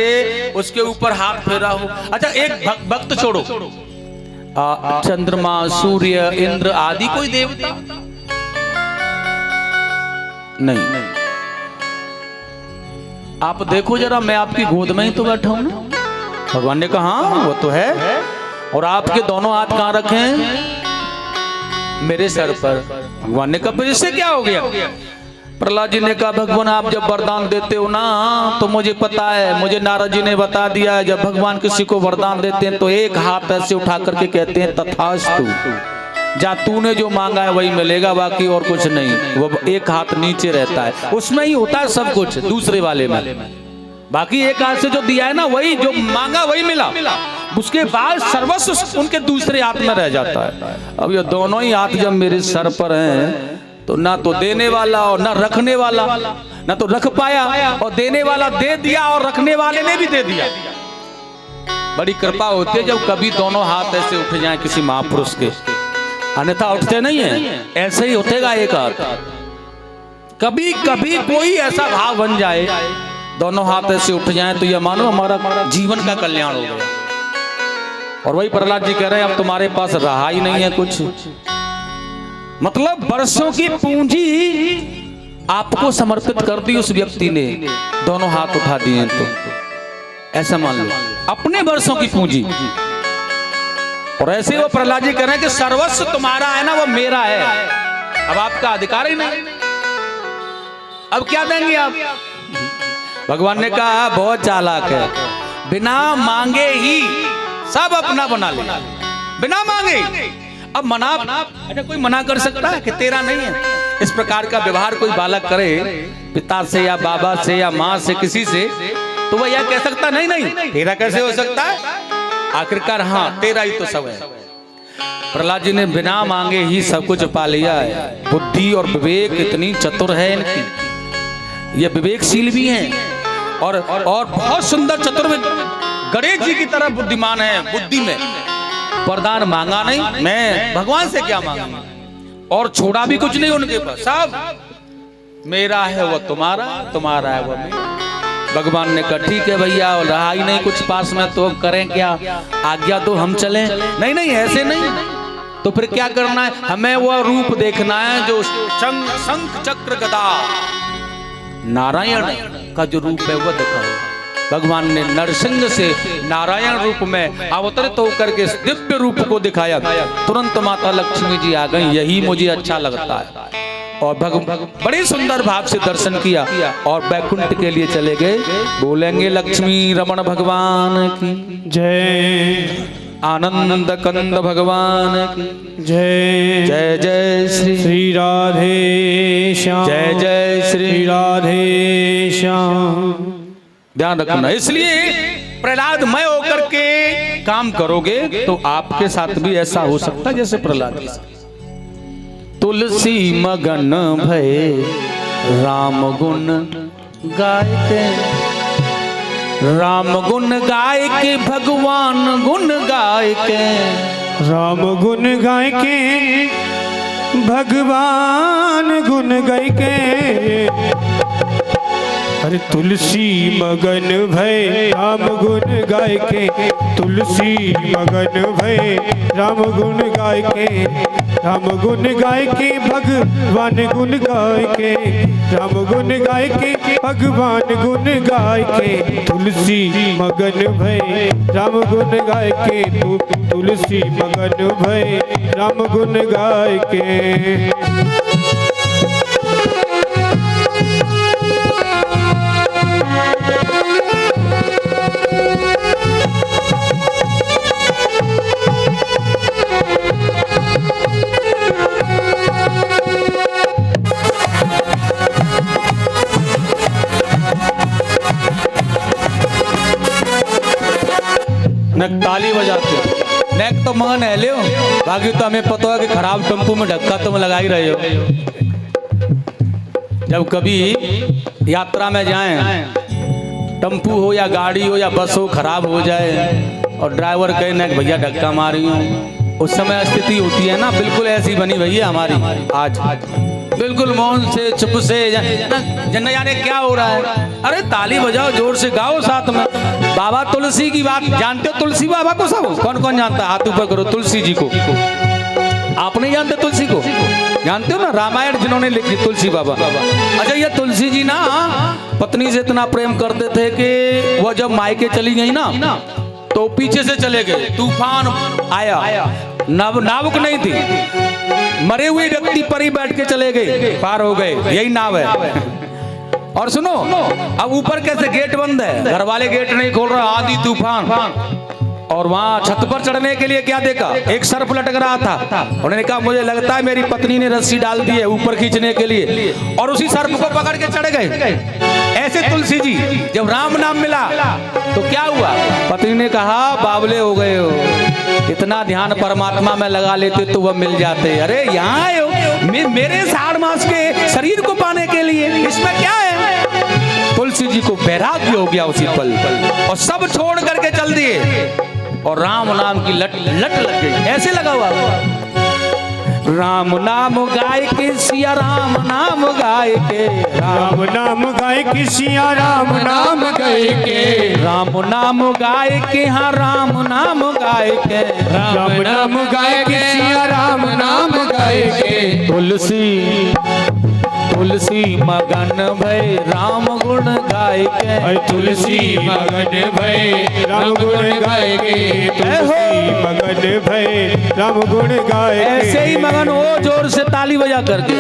उसके ऊपर हाथ फेरा हो। अच्छा एक भक्त छोड़ो, चंद्रमा सूर्य इंद्र आदि कोई देवता नहीं। आप देखो जरा, मैं आपकी गोद में ही तो बैठा हूं ना। भगवान ने कहा हाँ वो तो है। और आपके दोनों हाथ कहां रखे हैं? मेरे सर पर। भगवान ने कहा फिर इससे क्या हो गया? प्रहलाद जी ने कहा भगवान आप जब वरदान देते हो ना तो मुझे पता है, मुझे नारद जी ने बता दिया है, जब भगवान किसी को वरदान देते हैं तो एक हाथ ऐसे उठा करके कहते हैं तथास्तु, जा तूने जो मांगा है वही मिलेगा, बाकी और कुछ नहीं। वो एक हाथ नीचे रहता है, उसमें ही होता है सब कुछ, दूसरे वाले में। बाकी एक हाथ से जो दिया है ना वही जो मांगा वही मिला, उसके बाद सर्वस्व उनके दूसरे हाथ में रह जाता है। अब ये दोनों ही हाथ जब मेरे सर पर हैं तो ना तो देने वाला और ना रखने वाला, ना तो रख पाया और देने वाला दे दिया और रखने वाले ने भी दे दिया। बड़ी कृपा होती है जब कभी दोनों हाथ ऐसे उठ जाएं किसी महापुरुष के, अन्यथा उठते नहीं है। ऐसे ही उठेगा एक हाथ। कभी कभी कोई ऐसा भाव बन जाए दोनों हाथ ऐसे उठ जाएं तो यह मानो हमारा जीवन का कल्याण हो गया। और वही प्रहलाद जी कह रहे हैं अब तुम्हारे पास रहा ही नहीं है कुछ, मतलब वर्षों की पूंजी आपको समर्पित कर दी उस व्यक्ति ने, दोनों हाथ उठा दिए तो ऐसा मान लो अपने वर्षों की पूंजी। और ऐसे वो प्रहलाद जी कह रहे हैं कि सर्वस्व तुम्हारा है ना वो मेरा है, अब आपका अधिकार ही नहीं, अब क्या देंगे आप? भगवान ने कहा बहुत चालाक है, बिना मांगे ही सब अपना बना ले, बिना मांगे। अब मना, अच्छा कोई मना कर सकता है कि तेरा नहीं है? इस प्रकार का व्यवहार कोई बालक करे पिता से या बाबा से या माँ से किसी से तो वह यह कह सकता नहीं नहीं तेरा कैसे हो सकता है? आखिरकार हाँ तेरा ही तो सब है। प्रहलाद जी ने बिना मांगे ही सब कुछ पा लिया है। बुद्धि और विवेक इतनी चतुर है इनकी, ये विवेकशील भी हैं और बहुत सुंदर चतुर में गणेश जी की तरह बुद्धिमान है। बुद्धि में वरदान मांगा नहीं, मैं भगवान से क्या मांगा, और छोड़ा भी कुछ नहीं उनके पास, सब मेरा है वह तुम्हारा, तुम्हारा है वह मेरा। भगवान ने कहा ठीक है भैया, रहा ही नहीं कुछ पास में तो करें क्या, आज्ञा तो हम चलें। नहीं नहीं ऐसे नहीं, तो फिर क्या करना है, हमें वह रूप देखना है जो शंख चक्र गदा नारायण का जो रूप है वह दिखाओ। भगवान ने नरसिंह से नारायण रूप में अवतरित होकर के दिव्य रूप को दिखाया। तुरंत माता लक्ष्मी जी आ गई, यही मुझे अच्छा लगता है। और बड़ी सुंदर भाव से दर्शन किया और बैकुंठ के लिए चले गए। बोलेंगे लक्ष्मी रमण भगवान की जय, आनंद कंद भगवान की जय। जय जय श्री राधे श्याम, जय जय श्री राधे श्याम। ध्यान रखना, इसलिए प्रहलाद मय होकर के काम करोगे तो आपके साथ भी ऐसा हो सकता है जैसे प्रहलाद के साथ। तुलसी मगन भय राम गुण गाय के, राम गुण गाय के भगवान गुण गाय के, राम गुण गाय के भगवान गुण गाय के। अरे तुलसी मगन भय राम गुण गाय के, तुलसी मगन भय राम गुण गाय के, राम गुण गाय के भगवान गुण गाय के, राम गुण गाय के भगवान गुण गाय के। तुलसी मगन भय राम गुण गाय के, तुलसी मगन भय राम गुण गाय के। नक ताली बजाते हो, नेक तो मन है ले, बाकी तो हमें पता है कि खराब टेम्पो में धक्का तुम लगा ही रहे हो। जब कभी यात्रा में जाएं, टेम्पू हो या गाड़ी हो या बस हो खराब हो जाए और ड्राइवर कहे ना भैया धक्का मारी हूँ, उस समय स्थिति होती है ना बिल्कुल ऐसी बनी भैया हमारी आज, बिल्कुल मौन से चुप से जन जाने क्या हो रहा है। अरे ताली बजाओ, जोर से गाओ साथ में। बाबा तुलसी की बात जानते हो? तुलसी बाबा को सब कौन कौन जानता है? हाथ ऊपर करो। तुलसी जी को आप नहीं जानते? तुलसी को जानते हो ना? रामायण जिन्होंने लिखी तुलसी बाबा। अच्छा ये तुलसी जी ना पत्नी से इतना प्रेम करते थे कि वो जब मायके चली गई ना तो पीछे से चले गए, तूफान आया, नावुक नहीं थी, मरे हुए व्यक्ति पर ही बैठ के चले गए, पार हो गए, यही नाव है। और सुनो अब ऊपर कैसे गेट बंद है, घर वाले गेट नहीं खोल रहा, आंधी तूफान, और वहां छत पर चढ़ने के लिए क्या देखा, एक सर्प लटक रहा था। उन्होंने कहा मुझे लगता है मेरी पत्नी ने रस्सी डाल दी है ऊपर खींचने के लिए, और उसी सर्प को पकड़ के चढ़ गए। ऐसे तुलसी जी जब राम नाम मिला तो क्या हुआ, पत्नी ने कहा बावले हो गए हो, इतना ध्यान परमात्मा में लगा लेते तो वह मिल जाते। अरे यहाँ आए हो मेरे 6 मास के शरीर को पाने के लिए, इसमें क्या है? तुलसी जी को वैराग्य हो गया उसी पल, और सब छोड़ करके चल दिए और राम नाम की लट लग गई। ऐसे लगा हुआ राम नाम गाय के सिया राम नाम गाय के, राम नाम गाय के सिया राम नाम गाय के, राम नाम गाय के हाँ राम नाम गाय के, राम नाम गाय के सिया राम नाम गाय के। तुलसी तुलसी मगन भय राम गुण गाय के, तुलसी मगन भय राम गुण गाय के, तुलसी मगन भय राम गुण गाय। ऐसे ही मगन हो जोर से ताली बजा करके।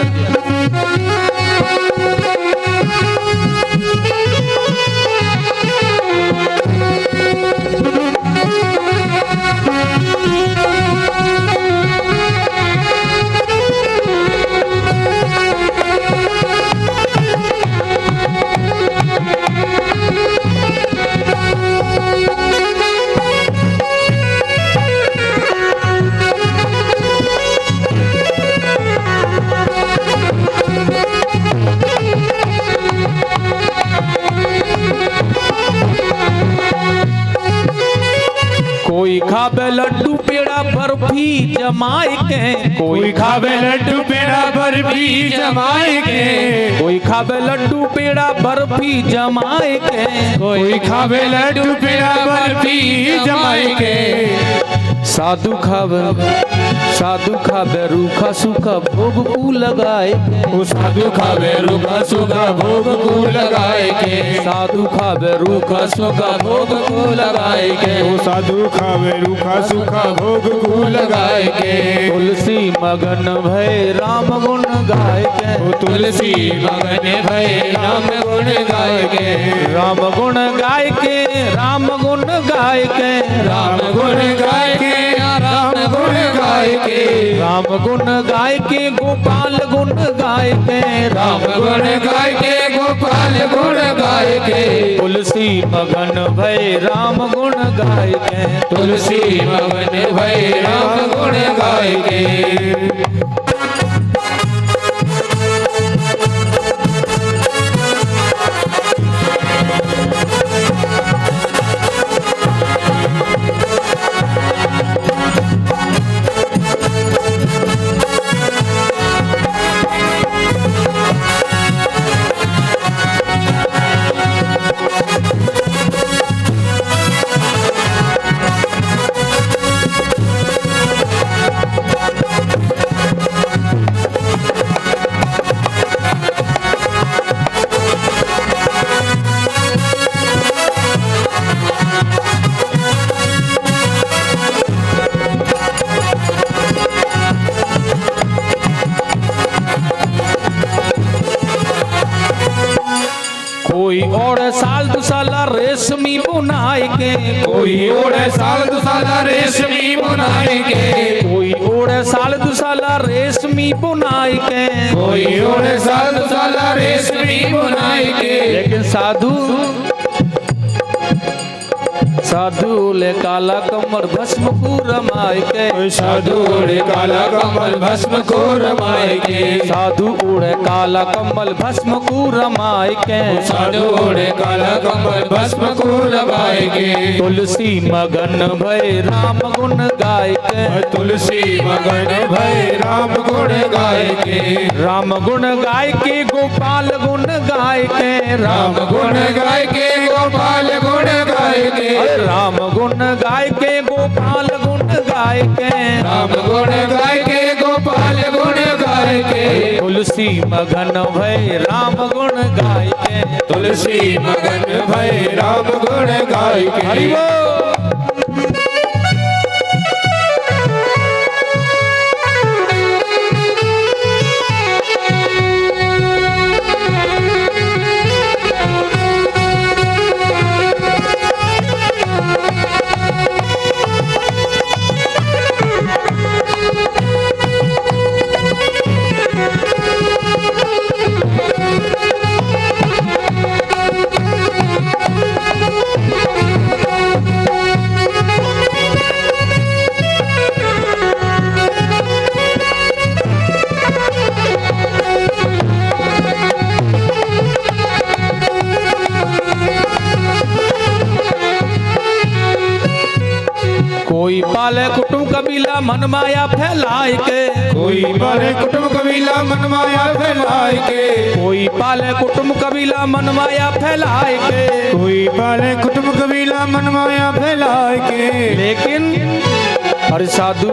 कोई खावे लड्डू पेड़ा बर्फी जमाए के, कोई खावे लड्डू पेड़ा बर्फी जमाए के, कोई खावे लड्डू पेड़ा बर्फी जमाए के, कोई खावे लड्डू पेड़ा बर्फी जमाए के। साधु खावे रूखा सूखा भोग को लगाए, वो साधु खावे रूखा सूखा भोग को लगाए के, साधु खावे रूखा सूखा भोग को लगाए के, वो साधु खावे रूखा सूखा भोग को लगाए के। तुलसी मगन भय राम गुण गाय के, वो तुलसी मगन भय राम गुण गाय के, राम गुण गाय के, राम गुण गाय के, राम गुण गाय के, राम गुण गाय के, राम गुण गाय के, गोपाल गुण गाय के, राम गुण गाय के, गोपाल गुण गाय के। तुलसी मगन भय राम गुण गाय के, तुलसी मगन भय राम गुण गाय के। कोई और साल दुसाला रेशमी बुनाई के, कोई ओढ़े साल दुसाला रेशमी बुनाई के, कोई ओढ़े साल दुसाला रेशमी बुनाई के, कोई ओढ़े साल दुसाला रेशमी बुनाई के। लेकिन साधु ले काला कमर भस्म को रमाए के, साधु ओढ़े काला कमल भस्म को रमाए के, साधु ओढ़े काला कमल भस्म को रमाए के, साधु ओढ़े काला कमल भस्म को रमाए के। तुलसी मगन भय राम गुण गाय के, तुलसी मगन भय राम गुण गाय के, राम गुण गाय के, गोपाल गुण गाय के, राम गुण गाय के, गोपाल गुण गाय के, राम गुण गाय के, गोपाल गुण गाय के, राम गुण गाय के, गोपाल गुण गाय के। तुलसी मगन भय राम गुण गाय के, तुलसी मगन भय राम गुण गाय के। हरि बोल। कोई पाले कुटुंब कबीला मन माया फैलाए के, कोई पाले कुटुंब कबीला मन माया फैलाए के, कोई पाले कुटुंब कबीला मन माया फैलाए के, कोई पाले कुटुंब कबीला मन माया फैलाए के। लेकिन हर साधु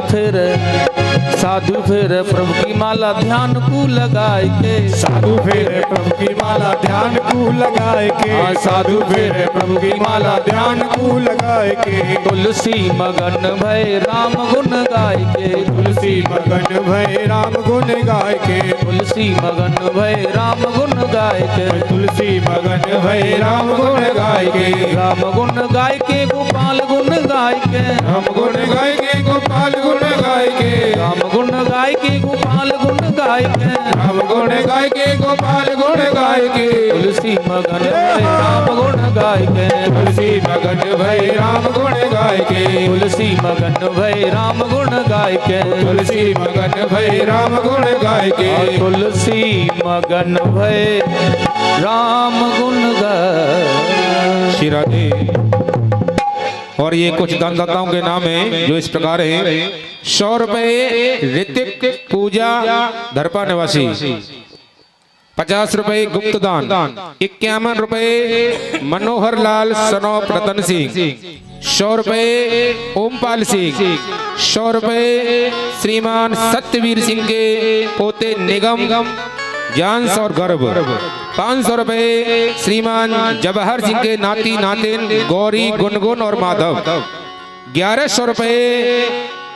फिर प्रभु की माला ध्यान को लगाए के, साधु फिर प्रभु की माला ध्यान को लगाए के, साधु फिर प्रभु की माला ध्यान को लगाए के। तुलसी मगन भय राम गुण गाय के, तुलसी मगन भय राम गुण गाय के, तुलसी मगन भय राम गुण गाय के, तुलसी मगन भय राम गुण गाय के, राम गुण गाय के, गोपाल गुण गाय के, राम गुण गाय के, गोपाल गुण गाय के, राम गुण गाय के, गोपाल गुण गाय के, राम गुण गाय के, गोपाल गुण गाय के। तुलसी मगन भय राम गुण गाय के, तुलसी मगन भय राम गुण गाय के, तुलसी मगन भय राम गुण गाय के, तुलसी मगन भय राम गुण गाय के। तुलसी मगन भय राम गुण गाय। श्री राधे। और ये कुछ दानदाताओं के नाम हैं जो इस प्रकार हैं। 100 रुपए ऋतिक पूजा धरपा निवासी, 50 रुपए गुप्त दान, 51 रुपए मनोहर लाल सनौप रतन सिंह, 100 रुपए ओमपाल सिंह, 100 रुपए श्रीमान सत्यवीर सिंह के पोते निगम जानस और गर्भ, 500 रुपए श्रीमान जवाहर सिंह के नाती नातिन गौरी गुनगुन और माधव, 1100 रुपए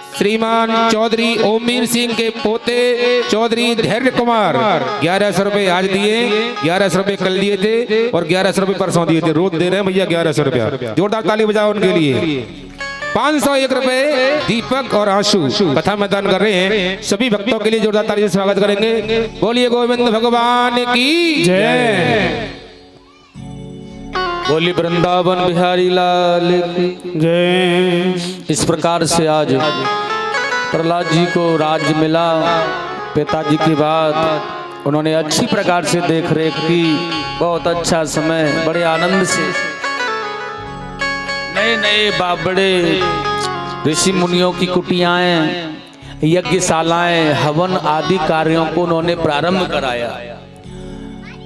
श्रीमान चौधरी ओमवीर सिंह के पोते चौधरी धैर्य कुमार, 1100 रुपए आज दिए, 1100 रुपए कल दिए थे और 1100 रुपए परसों दिए थे, रोज दे रहे हैं भैया 1100 रुपया, जोरदार ताली बजाओ उनके लिए। 501 रुपए दीपक और आंशु कथा में दान कर रहे हैं, सभी भक्तों के लिए जोरदार ताली से स्वागत करेंगे। बोलिए गोविंद भगवान की जय, बोली वृंदावन बिहारी लाल की जय। इस प्रकार से आज प्रहलाद जी को राज्य मिला, पिताजी की बात उन्होंने अच्छी प्रकार से देख रेख की, बहुत अच्छा समय, बड़े आनंद से नए नए बाबड़े ऋषि मुनियों की कुटियाएं, यज्ञशालाएं, हवन आदि कार्यों को उन्होंने प्रारंभ कराया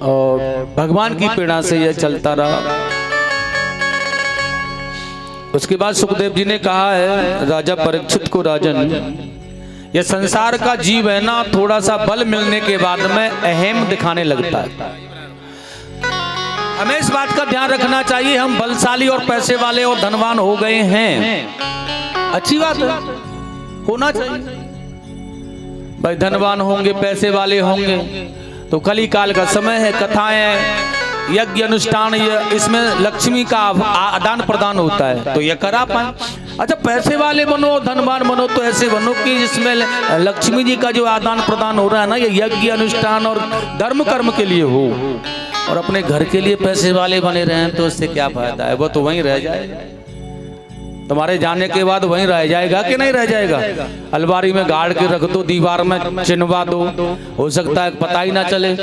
और भगवान की पीड़ा से यह चलता रहा। उसके बाद सुखदेव जी ने कहा है राजा परीक्षित को, राजन यह संसार का जीव है ना, थोड़ा सा बल मिलने के बाद में अहम दिखाने लगता है। हमें इस बात का ध्यान रखना चाहिए, हम बलशाली और पैसे वाले और धनवान हो गए हैं, अच्छी बात है, होना चाहिए भाई, धनवान होंगे पैसे वाले होंगे तो कली काल का समय है, कथाएं यज्ञ अनुष्ठान इसमें लक्ष्मी का आदान प्रदान होता है तो ये करा पाए। अच्छा पैसे वाले बनो, धनवान बनो तो ऐसे बनो कि जिसमें लक्ष्मी जी का जो आदान प्रदान हो रहा है ना, ये यज्ञ अनुष्ठान और धर्म कर्म के लिए हो, और अपने घर के लिए पैसे वाले बने रहें तो उससे क्या फायदा है, वो तो वहीं रह जाएगा, तुम्हारे जाने के बाद वहीं रह जाएगा कि नहीं रह जाएगा। अलमारी में गाड़ के रख दो, दीवार में चिन्हवा दो, हो सकता है पता ही ना चले,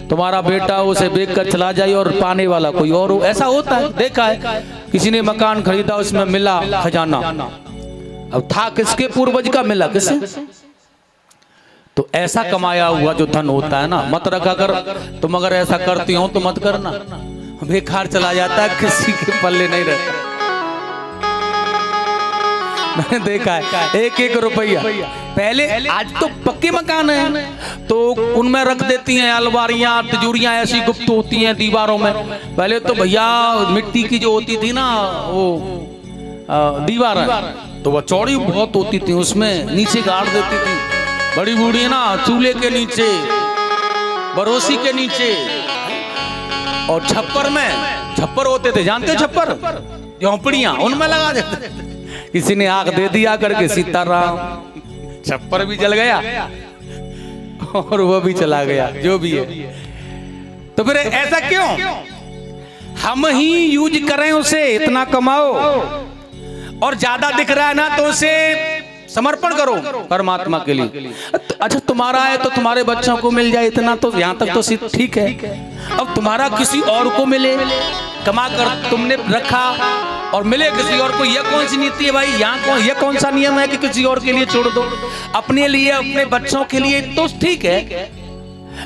तुम्हारा बेटा उसे बेच कर चला जाए और पाने वाला कोई और हो, ऐसा होता है, देखा है। किसी ने मकान खरीदा, उसमें मिला खजाना, अब था किसके, पूर्वज का, मिला किसे। तो ऐसा कमाया हुआ जो धन होता है ना, मत रखा कर, तुम अगर ऐसा करती हो तो मत करना, बेकार चला जाता है, किसी के पल्ले नहीं रहता। मैंने देखा है 1-1 रुपया पहले, आज तो पक्के मकान हैं तो उनमें रख देती हैं अलमारियां, तिजोरियां ऐसी गुप्त होती हैं दीवारों में। पहले तो भैया मिट्टी की जो होती थी ना वो दीवार तो वह चौड़ी बहुत होती थी, उसमें नीचे गाड़ देती थी, बड़ी बूढ़ी ना चूल्हे के नीचे, बरोसी के नीचे, और छप्पर होते थे, जानते छप्पर, झोंपड़ियां, उनमें लगा देते। किसी ने आग दे दिया करके, सीताराम, छप्पर भी जल गया और वो भी चला गया, जो भी है। तो फिर ऐसा क्यों, हम ही यूज करें उसे, इतना कमाओ, और ज्यादा दिख रहा है ना तो उसे समर्पण करो परमात्मा के लिए। अच्छा तुम्हारा है तो तुम्हारे बच्चों को मिल जाए, इतना तो यहाँ तक तो ठीक है। अब तुम्हारा किसी और को मिले, कमा कर तुमने रखा और मिले किसी और को, यह कौन सी नीति है भाई, यहाँ यह कौन सा नियम है कि किसी और के लिए छोड़ दो, अपने लिए, अपने बच्चों के लिए तो ठीक है,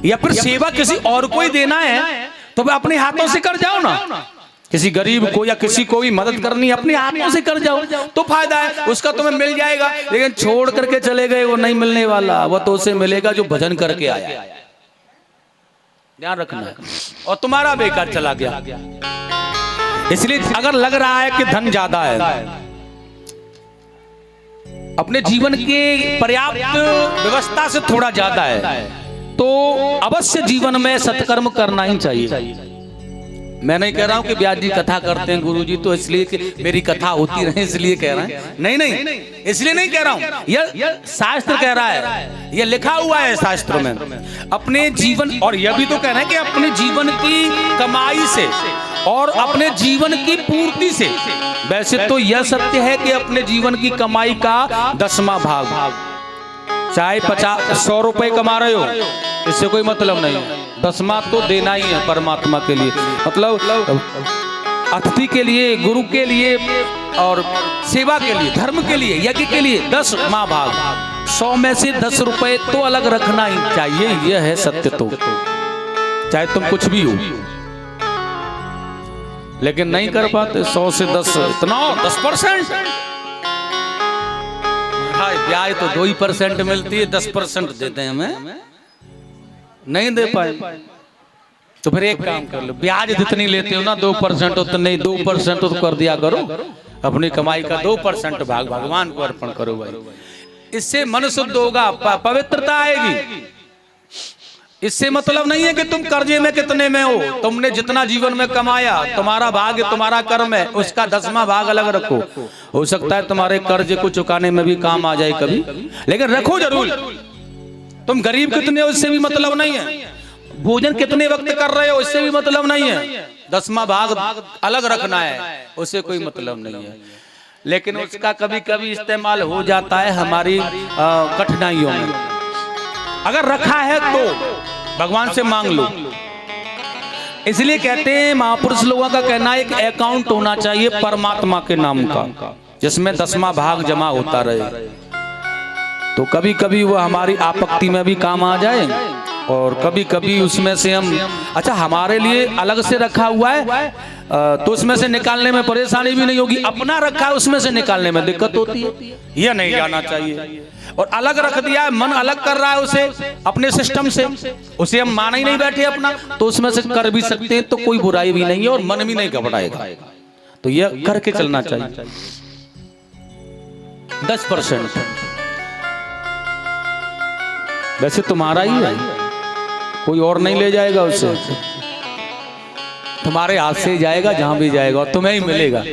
या फिर सेवा किसी और को ही देना है तो अपने हाथों से कर जाओ ना, किसी गरीब को या किसी को भी मदद करनी अपने हाथों से कर जाओ तो फायदा है, उसका तुम्हें मिल जाएगा। लेकिन छोड़ करके चले गए, वो नहीं मिलने वाला, वो तो उसे मिलेगा जो भजन करके आया, ध्यान रखना है, और तुम्हारा बेकार चला गया। इसलिए अगर लग रहा है कि धन ज्यादा है, अपने जीवन के पर्याप्त व्यवस्था से थोड़ा ज्यादा है, तो अवश्य जीवन में सत्कर्म करना ही चाहिए। मैं नहीं कह रहा हूं कि ब्यास जी कथा करते हैं गुरुजी तो इसलिए कि मेरी कथा होती रहे इसलिए कह रहे हैं, नहीं, इसलिए नहीं कह रहा हूं, यह शास्त्र कह रहा है, यह लिखा हुआ है शास्त्र में। अपने जीवन, और यह भी तो कह रहे हैं कि अपने जीवन की कमाई से और अपने जीवन की पूर्ति से, वैसे तो यह सत्य है कि अपने जीवन की कमाई का 10वां भाग, चाहे 100 रुपए कमा रहे हो, इससे कोई मतलब नहीं, 10वां तो देना ही है परमात्मा के लिए। मतलब अतिथि के लिए, गुरु के लिए और सेवा के लिए, धर्म के लिए, यज्ञ के लिए 10 महाभाग, 100 में से 10 रुपए तो अलग रखना ही चाहिए। यह है सत्य। तो चाहे तुम कुछ भी हो, लेकिन नहीं कर पाते। 100 से 10 इतना 10%। ब्याज तो 2% मिलती है, 10% देते हैं हमें, नहीं दे पाए। तो फिर एक काम कर लो, ब्याज जितनी लेते हो ना 2%, उतने 2% तो कर दिया करो। अपनी कमाई का 2% भाग भगवान को अर्पण करो भाई। इससे मन शुद्ध होगा, पवित्रता आएगी। इससे मतलब नहीं है कि तुम कर्जे में कितने में हो। तुमने जितना जीवन में कमाया, तुम्हारा भाग्य, तुम्हारा कर्म है, उसका 10वां भाग अलग रखो। हो सकता है तुम्हारे कर्ज को चुकाने में भी काम आ जाए कभी, लेकिन रखो जरूर। तुम गरीब कितने हो इससे भी मतलब नहीं है, भोजन कितने वक्त कर रहे हो इससे भी मतलब नहीं है, 10वां भाग अलग रखना है, उससे कोई मतलब नहीं है। लेकिन उसका कभी कभी इस्तेमाल हो जाता है हमारी कठिनाइयों में। अगर रखा है तो भगवान से मांग लो। इसलिए कहते हैं महापुरुष लोगों का कहना है, एक अकाउंट होना चाहिए परमात्मा के नाम का, जिसमें 10वां भाग जमा होता रहे। तो कभी कभी वो हमारी आपत्ति में भी काम आ जाए, और कभी कभी उसमें से हम, अच्छा हमारे लिए अलग से रखा हुआ है तो उसमें से निकालने में परेशानी भी नहीं होगी। अपना रखा है उसमें से निकालने में दिक्कत होती है, यह नहीं जाना चाहिए। और अलग रख दिया है, मन अलग कर रहा है उसे अपने सिस्टम से, उसे हम मान ही नहीं बैठे अपना, तो उसमें से कर भी सकते हैं, तो कोई बुराई भी नहीं है और मन भी नहीं घबराएगा। तो यह करके चलना चाहिए। 10% वैसे तुम्हारा ही है, कोई और नहीं ले जाएगा उससे, तुम्हारे हाथ से जाएगा जहां भी जाएगा और तुम्हें ही मिलेगा।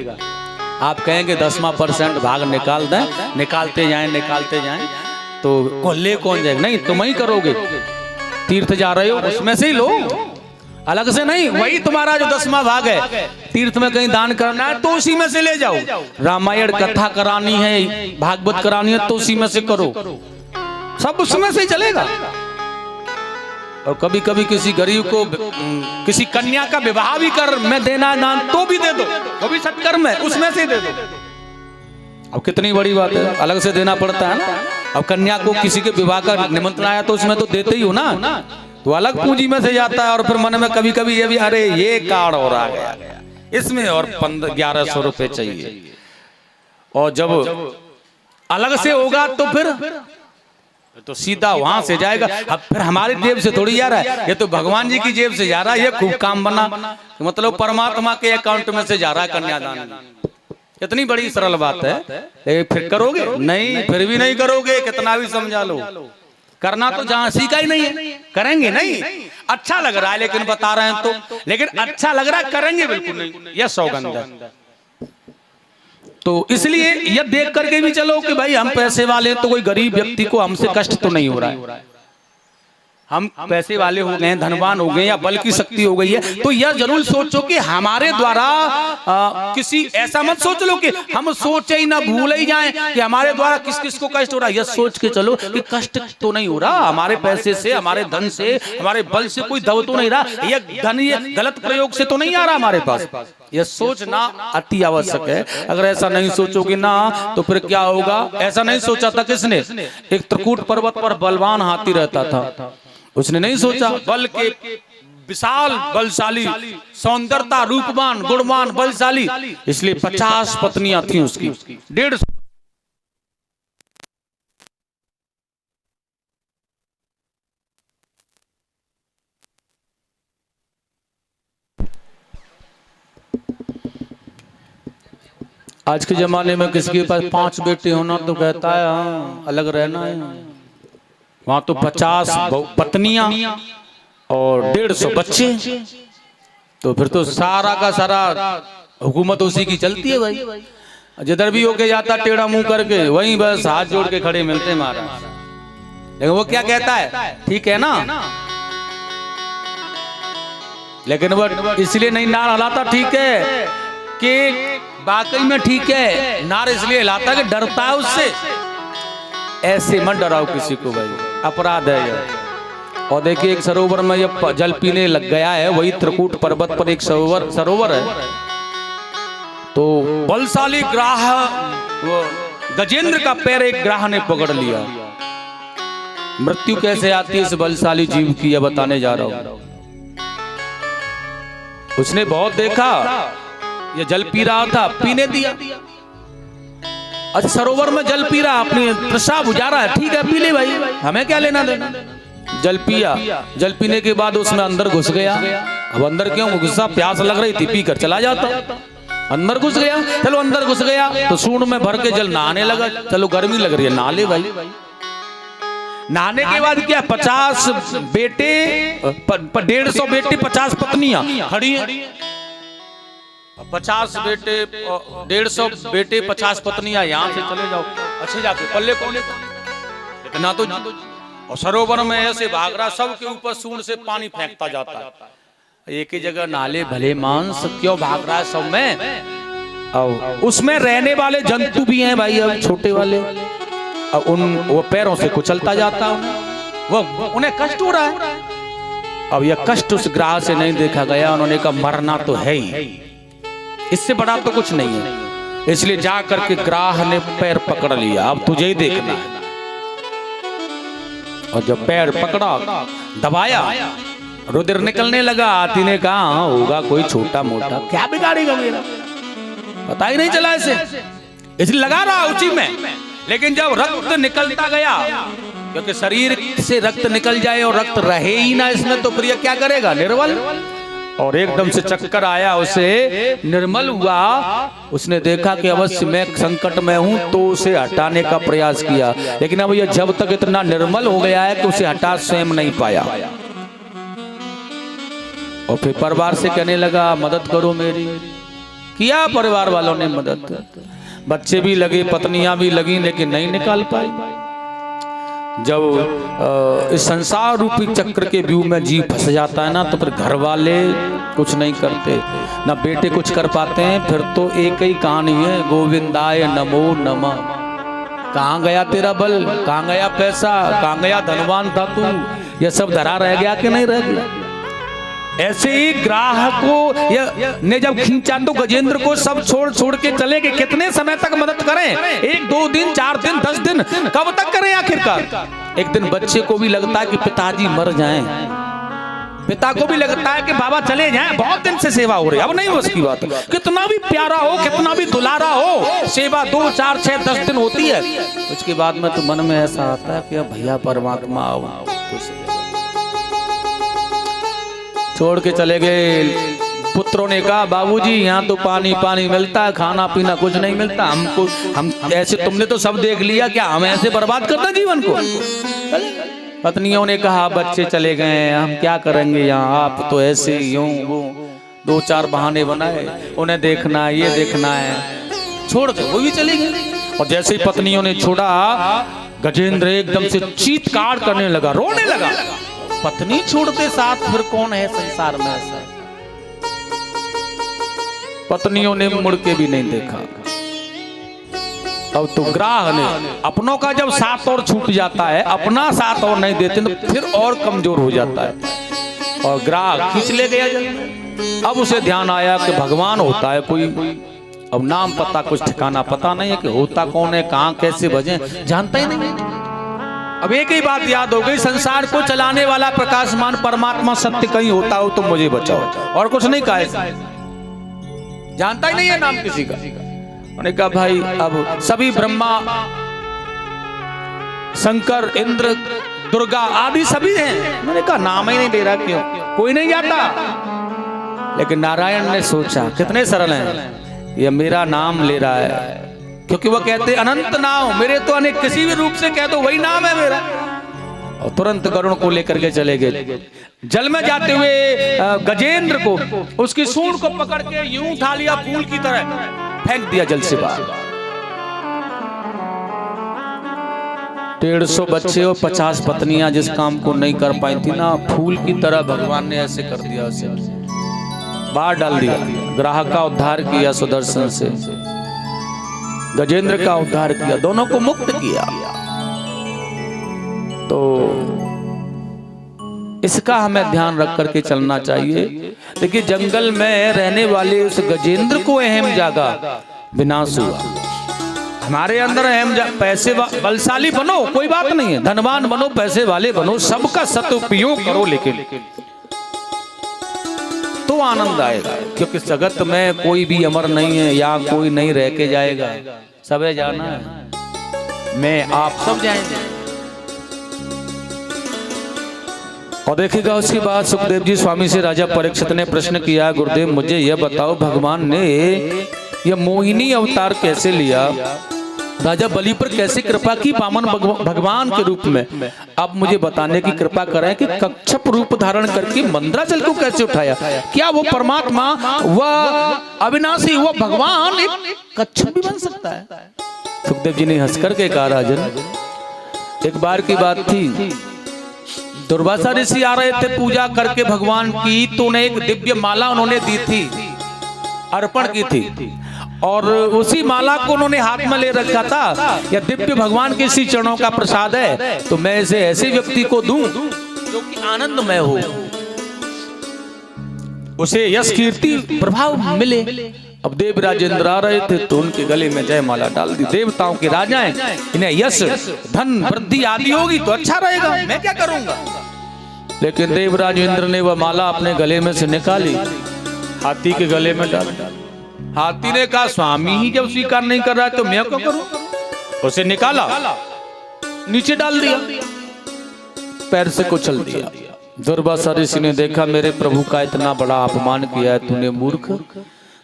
आप कहेंगे 10वां% भाग निकाल दें, निकालते जाएं तो ले कौन जाएगा? नहीं, तुम ही करोगे। तीर्थ जा रहे हो उसमें से ही लो, अलग से नहीं। वही तुम्हारा जो 10वां भाग है, तीर्थ में कहीं दान करना है तो उसी में से ले जाओ। रामायण कथा करानी है, भागवत करानी है तो उसी में से करो, सब उसमें से ही चलेगा। और कभी कभी किसी गरीब को, किसी कन्या का विवाह भी कर में देना दान तो भी दे दो, वो भी सत्कर्म है, उसमें से दे दो। अब कितनी बड़ी बात है, अलग से देना पड़ता है ना। अब कन्या को किसी के विवाह का निमंत्रण आया तो उसमें तो देते ही हो ना, तो अलग पूंजी में से जाता है। और फिर मन में कभी कभी ये भी, अरे ये कार्ड और आ गया, इसमें और 1100 रुपए चाहिए। और जब अलग से होगा तो फिर तो सीधा वहां से जाएगा। अब फिर हमारी जेब से थोड़ी जा रहा है, ये तो भगवान जी की जेब से जा रहा है। ये खूब काम बना, मतलब परमात्मा के अकाउंट में से जा रहा है कन्यादान। इतनी बड़ी सरल बात है, लेकिन फिर करोगे नहीं, फिर भी नहीं करोगे, कितना भी समझा लो। करना तो जहां सीखा ही नहीं है, करेंगे नहीं। अच्छा लग रहा है लेकिन बता रहे हैं तो, लेकिन अच्छा लग रहा है करेंगे बिल्कुल नहीं, यह सौगंध है। तो इसलिए यह देख करके भी चलो कि भाई हम पैसे वाले, तो कोई गरीब व्यक्ति को हमसे कष्ट तो नहीं हो रहा है। हम पैसे वाले हो गए, धनवान हो गए, या बल की शक्ति हो गई है, तो यह जरूर सोचो कि हमारे द्वारा किसी, ऐसा मत सोच लो कि हम सोचे ही ना, भूल ही जाएं कि हमारे द्वारा किस किस को कष्ट हो रहा है। यह सोच के चलो कि कष्ट तो नहीं हो रहा, हमारे पैसे से, हमारे धन से, हमारे बल से कोई दब तो नहीं रहा, यह धन ये गलत प्रयोग से तो नहीं आ रहा हमारे पास। यह सोचना अति आवश्यक है। अगर ऐसा नहीं सोचोगे ना तो फिर क्या होगा? ऐसा नहीं सोचा था किसने? एक त्रिकूट पर्वत पर बलवान हाथी रहता था, उसने नहीं सोचा बल के विशाल बलशाली, सौंदर्यता, रूपवान, गुणवान, बलशाली, इसलिए 50 पत्नियां थी उसकी, 150। आज के जमाने में किसके पास 5 बेटे होना तो कहता है हाँ अलग रहना है। वहां तो 50 पत्नियां और 150 बच्चे, तो फिर तो सारा का सारा हुकूमत उसी की चलती है भाई। जिधर भी होके जाता टेढ़ा मुंह करके, वहीं बस हाथ जोड़ के खड़े मिलते महाराज। लेकिन वो क्या कहता है? ठीक है ना, लेकिन वो इसलिए नहीं नार हलाता, ठीक है कि वाकई में ठीक है, नार इसलिए हिलाता कि डरता है उससे। ऐसे मत डराओ किसी को भाई, अपराध है यह। और देखिए एक सरोवर में ये जल पीने लग गया है, वही त्रिकूट पर्वत पर एक सरोवर है। तो बलशाली ग्राह वो गजेंद्र का पैर एक ग्राह ने पकड़ लिया। मृत्यु कैसे आती है इस बलशाली जीव की, यह बताने जा रहा हूं। उसने बहुत देखा, ये जल पी रहा था, पीने दिया। अच्छा सरोवर में जल पी रहा, अपनी तृषा बुझा रहा है, ठीक है पी ले भाई, हमें क्या लेना देना। जल पिया, जल पीने के बाद उसमें अंदर घुस गया। अब अंदर क्यों गुस्सा, प्यास लग रही थी, पीकर चला जाता। अंदर घुस गया, चलो अंदर घुस गया तो सूंड में भर के जल नहाने लगा। चलो गर्मी लग रही है, नहा ले भाई। नहाने के बाद क्या, 50 बेटे 150 बेटे 50 पत्नियां खड़ी हैं। 50 बेटे 150 बेटे 50 पत्नियां, यहां से चले जाओ, अच्छे जाके पल्ले को इतना तो। और सरोवर में ऐसे भाग रहा, सबके ऊपर सूंड से पानी फेंकता जाता है। एक ही जगह नाले भले मांस, क्यों भाग रहा है सब में। और उसमें रहने वाले जंतु भी हैं भाई, अब छोटे वाले, अब वो पैरों से कुचलता जाता है, वो उन्हें कष्ट हो रहा है। अब यह कष्ट उस ग्राह से नहीं देखा गया। उन्होंने कहा मरना तो है ही, इससे बड़ा तो कुछ नहीं है। इसलिए जा करके ग्राह ने पैर पकड़ लिया, अब तुझे ही देखना है। और जब पैर पकड़ा, दबाया, रुधिर निकलने लगा। हाथी ने कहा हाँ होगा कोई छोटा मोटा, क्या बिगाड़ेगा मेरा, पता ही नहीं चला इसे, इसलिए लगा रहा उसी में। लेकिन जब रक्त निकलता गया, क्योंकि शरीर से रक्त निकल जाए और रक्त रहे ही ना इसमें, तो प्रिय क्या करेगा, निर्बल। और एकदम से चक्कर आया उसे, निर्मल हुआ। उसने देखा कि अवश्य मैं संकट में हूं, तो उसे हटाने का प्रयास किया। लेकिन अब यह जब तक इतना निर्मल हो गया है कि उसे हटा स्वयं नहीं पाया। और फिर परिवार से कहने लगा मदद करो मेरी। किया परिवार वालों ने मदद, बच्चे भी लगे, पत्नियां भी लगी, लेकिन नहीं निकाल पाई। जब इस संसार रूपी चक्र के व्यू में जीव फंस जाता है ना, तो फिर घर वाले कुछ नहीं करते, ना बेटे कुछ कर पाते हैं। फिर तो एक ही कहानी है, गोविंदाय नमो नमः। कहाँ गया तेरा बल, कहाँ गया पैसा, कहाँ गया धनवान था तू, यह सब धरा रह गया कि नहीं रह गया। ऐसे ही ग्राह को ने जब खींचा तो गजेंद्र को सब छोड़ के चले गए। कितने समय तक मदद करें, 1 2 दिन 4 दिन 10 दिन, कब तक करें आखिरकार। एक दिन बच्चे को भी लगता है कि पिताजी मर जाएं, पिता को भी लगता है कि बाबा चले जाएं, बहुत दिन से सेवा हो रही है, अब नहीं बस की बात। कितना भी प्यारा हो, कितना भी दुलारा हो, सेवा 2 4 6 10 दिन होती है। उसके बाद में तो मन में ऐसा आता है कि अब भैया परमात्मा आओ, छोड़ के चले गए। पुत्रों ने कहा बाबूजी यहाँ तो पानी पानी मिलता है, खाना पीना कुछ नहीं मिलता हमको, हम ऐसे, तुमने तो सब देख लिया, क्या हम ऐसे बर्बाद करते जीवन को। पत्नियों ने कहा बच्चे चले गए, हम क्या करेंगे यहाँ, आप तो ऐसे यूं वो 2 4 बहाने बनाए, उन्हें देखना है, ये देखना है, छोड़ दो, वो भी चले गए। और जैसे ही पत्नियों ने छोड़ा, गजेंद्र एकदम से चीत्कार करने लगा, रोने लगा। पत्नी छोड़ते साथ फिर कौन है संसार में ऐसा। पत्नियों ने मुड़ के भी नहीं देखा। अब तो ग्राह ने अपनों का जब साथ और छूट जाता है, अपना साथ और नहीं देते तो फिर और कमजोर हो जाता है। और ग्राह खींच ले गया जल। अब उसे ध्यान आया कि भगवान होता है कोई, अब नाम पता कुछ ठिकाना पता नहीं है कि होता कौन है, कहाँ कैसे भजे, जानता ही नहीं। अब एक ही बात याद हो गई, संसार को चलाने वाला प्रकाशमान परमात्मा सत्य कहीं होता हो तो मुझे बचाओ, और कुछ नहीं कहा, जानता ही नहीं है नाम किसी का। उन्होंने कहा भाई अब सभी ब्रह्मा शंकर इंद्र दुर्गा आदि सभी हैं। उन्होंने कहा नाम ही नहीं दे रहा, क्यों, कोई नहीं जाता। लेकिन नारायण ने सोचा, कितने सरल हैं, ये मेरा नाम ले रहा है, क्योंकि वो कहते अनंत नाम मेरे तो अनेक, किसी भी रूप से कह दो वही नाम है मेरा। और तुरंत गरुड़ को लेकर के चले गए। जल में जाते हुए गजेंद्र को उसकी सूंड को पकड़ के यूं उठा लिया, फूल की तरह फेंक दिया जल से बाहर। 150 बच्चे और 50 पत्नियां जिस काम को नहीं कर पाई थी ना, फूल की तरह भगवान ने ऐसे कर दिया, उसे बाहर डाल दिया। ग्राह का उद्धार किया सुदर्शन से, गजेंद्र का उद्धार किया, दोनों को मुक्त किया। तो इसका हमें ध्यान रख करके चलना चाहिए। देखिए जंगल में रहने वाले उस गजेंद्र को अहम जागा, विनाश हुआ। हमारे अंदर अहम पैसे बलशाली बनो, कोई बात नहीं है, धनवान बनो, पैसे वाले बनो, सबका सदुपयोग करो, लेकिन तो आनंद आएगा। क्योंकि जगत में कोई भी अमर नहीं है, या कोई नहीं रह के जाएगा, सबे जाना है, मैं आप सब जाएंगे। और देखिएगा उसके बाद सुखदेव जी स्वामी से राजा परीक्षित ने प्रश्न किया, गुरुदेव मुझे यह बताओ भगवान ने यह मोहिनी अवतार कैसे लिया, राजा बलि पर कैसे कृपा की पावन भगवान के रूप में। अब मुझे बताने की कृपा करें कि कच्छप रूप धारण करके मंदराचल को कैसे उठाया। क्या वो परमात्मा, वह अविनाशी, वह भगवान एक कच्छप भी बन सकता है? सुखदेव जी ने हंस करके कहा, राजन एक बार की बात थी, दुर्वासा ऋषि आ रहे थे पूजा करके भगवान की, तो उन्हें एक दिव्य माला उन्होंने दी थी, अर्पण की थी, और उसी माला को उन्होंने हाथ में ले रखा था। या दिव्य भगवान के इसी चरणों का प्रसाद है, तो मैं इसे ऐसे व्यक्ति को दूं जो कि आनंदमय हो, उसे यश कीर्ति प्रभाव मिले। अब देव राजेंद्र आ रहे थे तो उनके गले में जय माला डाल दी। देवताओं के राजा हैं, इन्हें यश धन वृद्धि आदि होगी तो अच्छा रहेगा, मैं क्या करूंगा। लेकिन देव राजेंद्र ने वह माला अपने गले में से निकाली, हाथी के गले में डाल। हाथी ने कहा, स्वामी ही जब स्वीकार नहीं कर रहा है तो मैं क्या करूं। उसे निकाला, नीचे डाल दिया, पैर से कुचल दिया। दुर्वासा ऋषि ने देखा, मेरे प्रभु का इतना बड़ा अपमान किया है तूने, मूर्ख,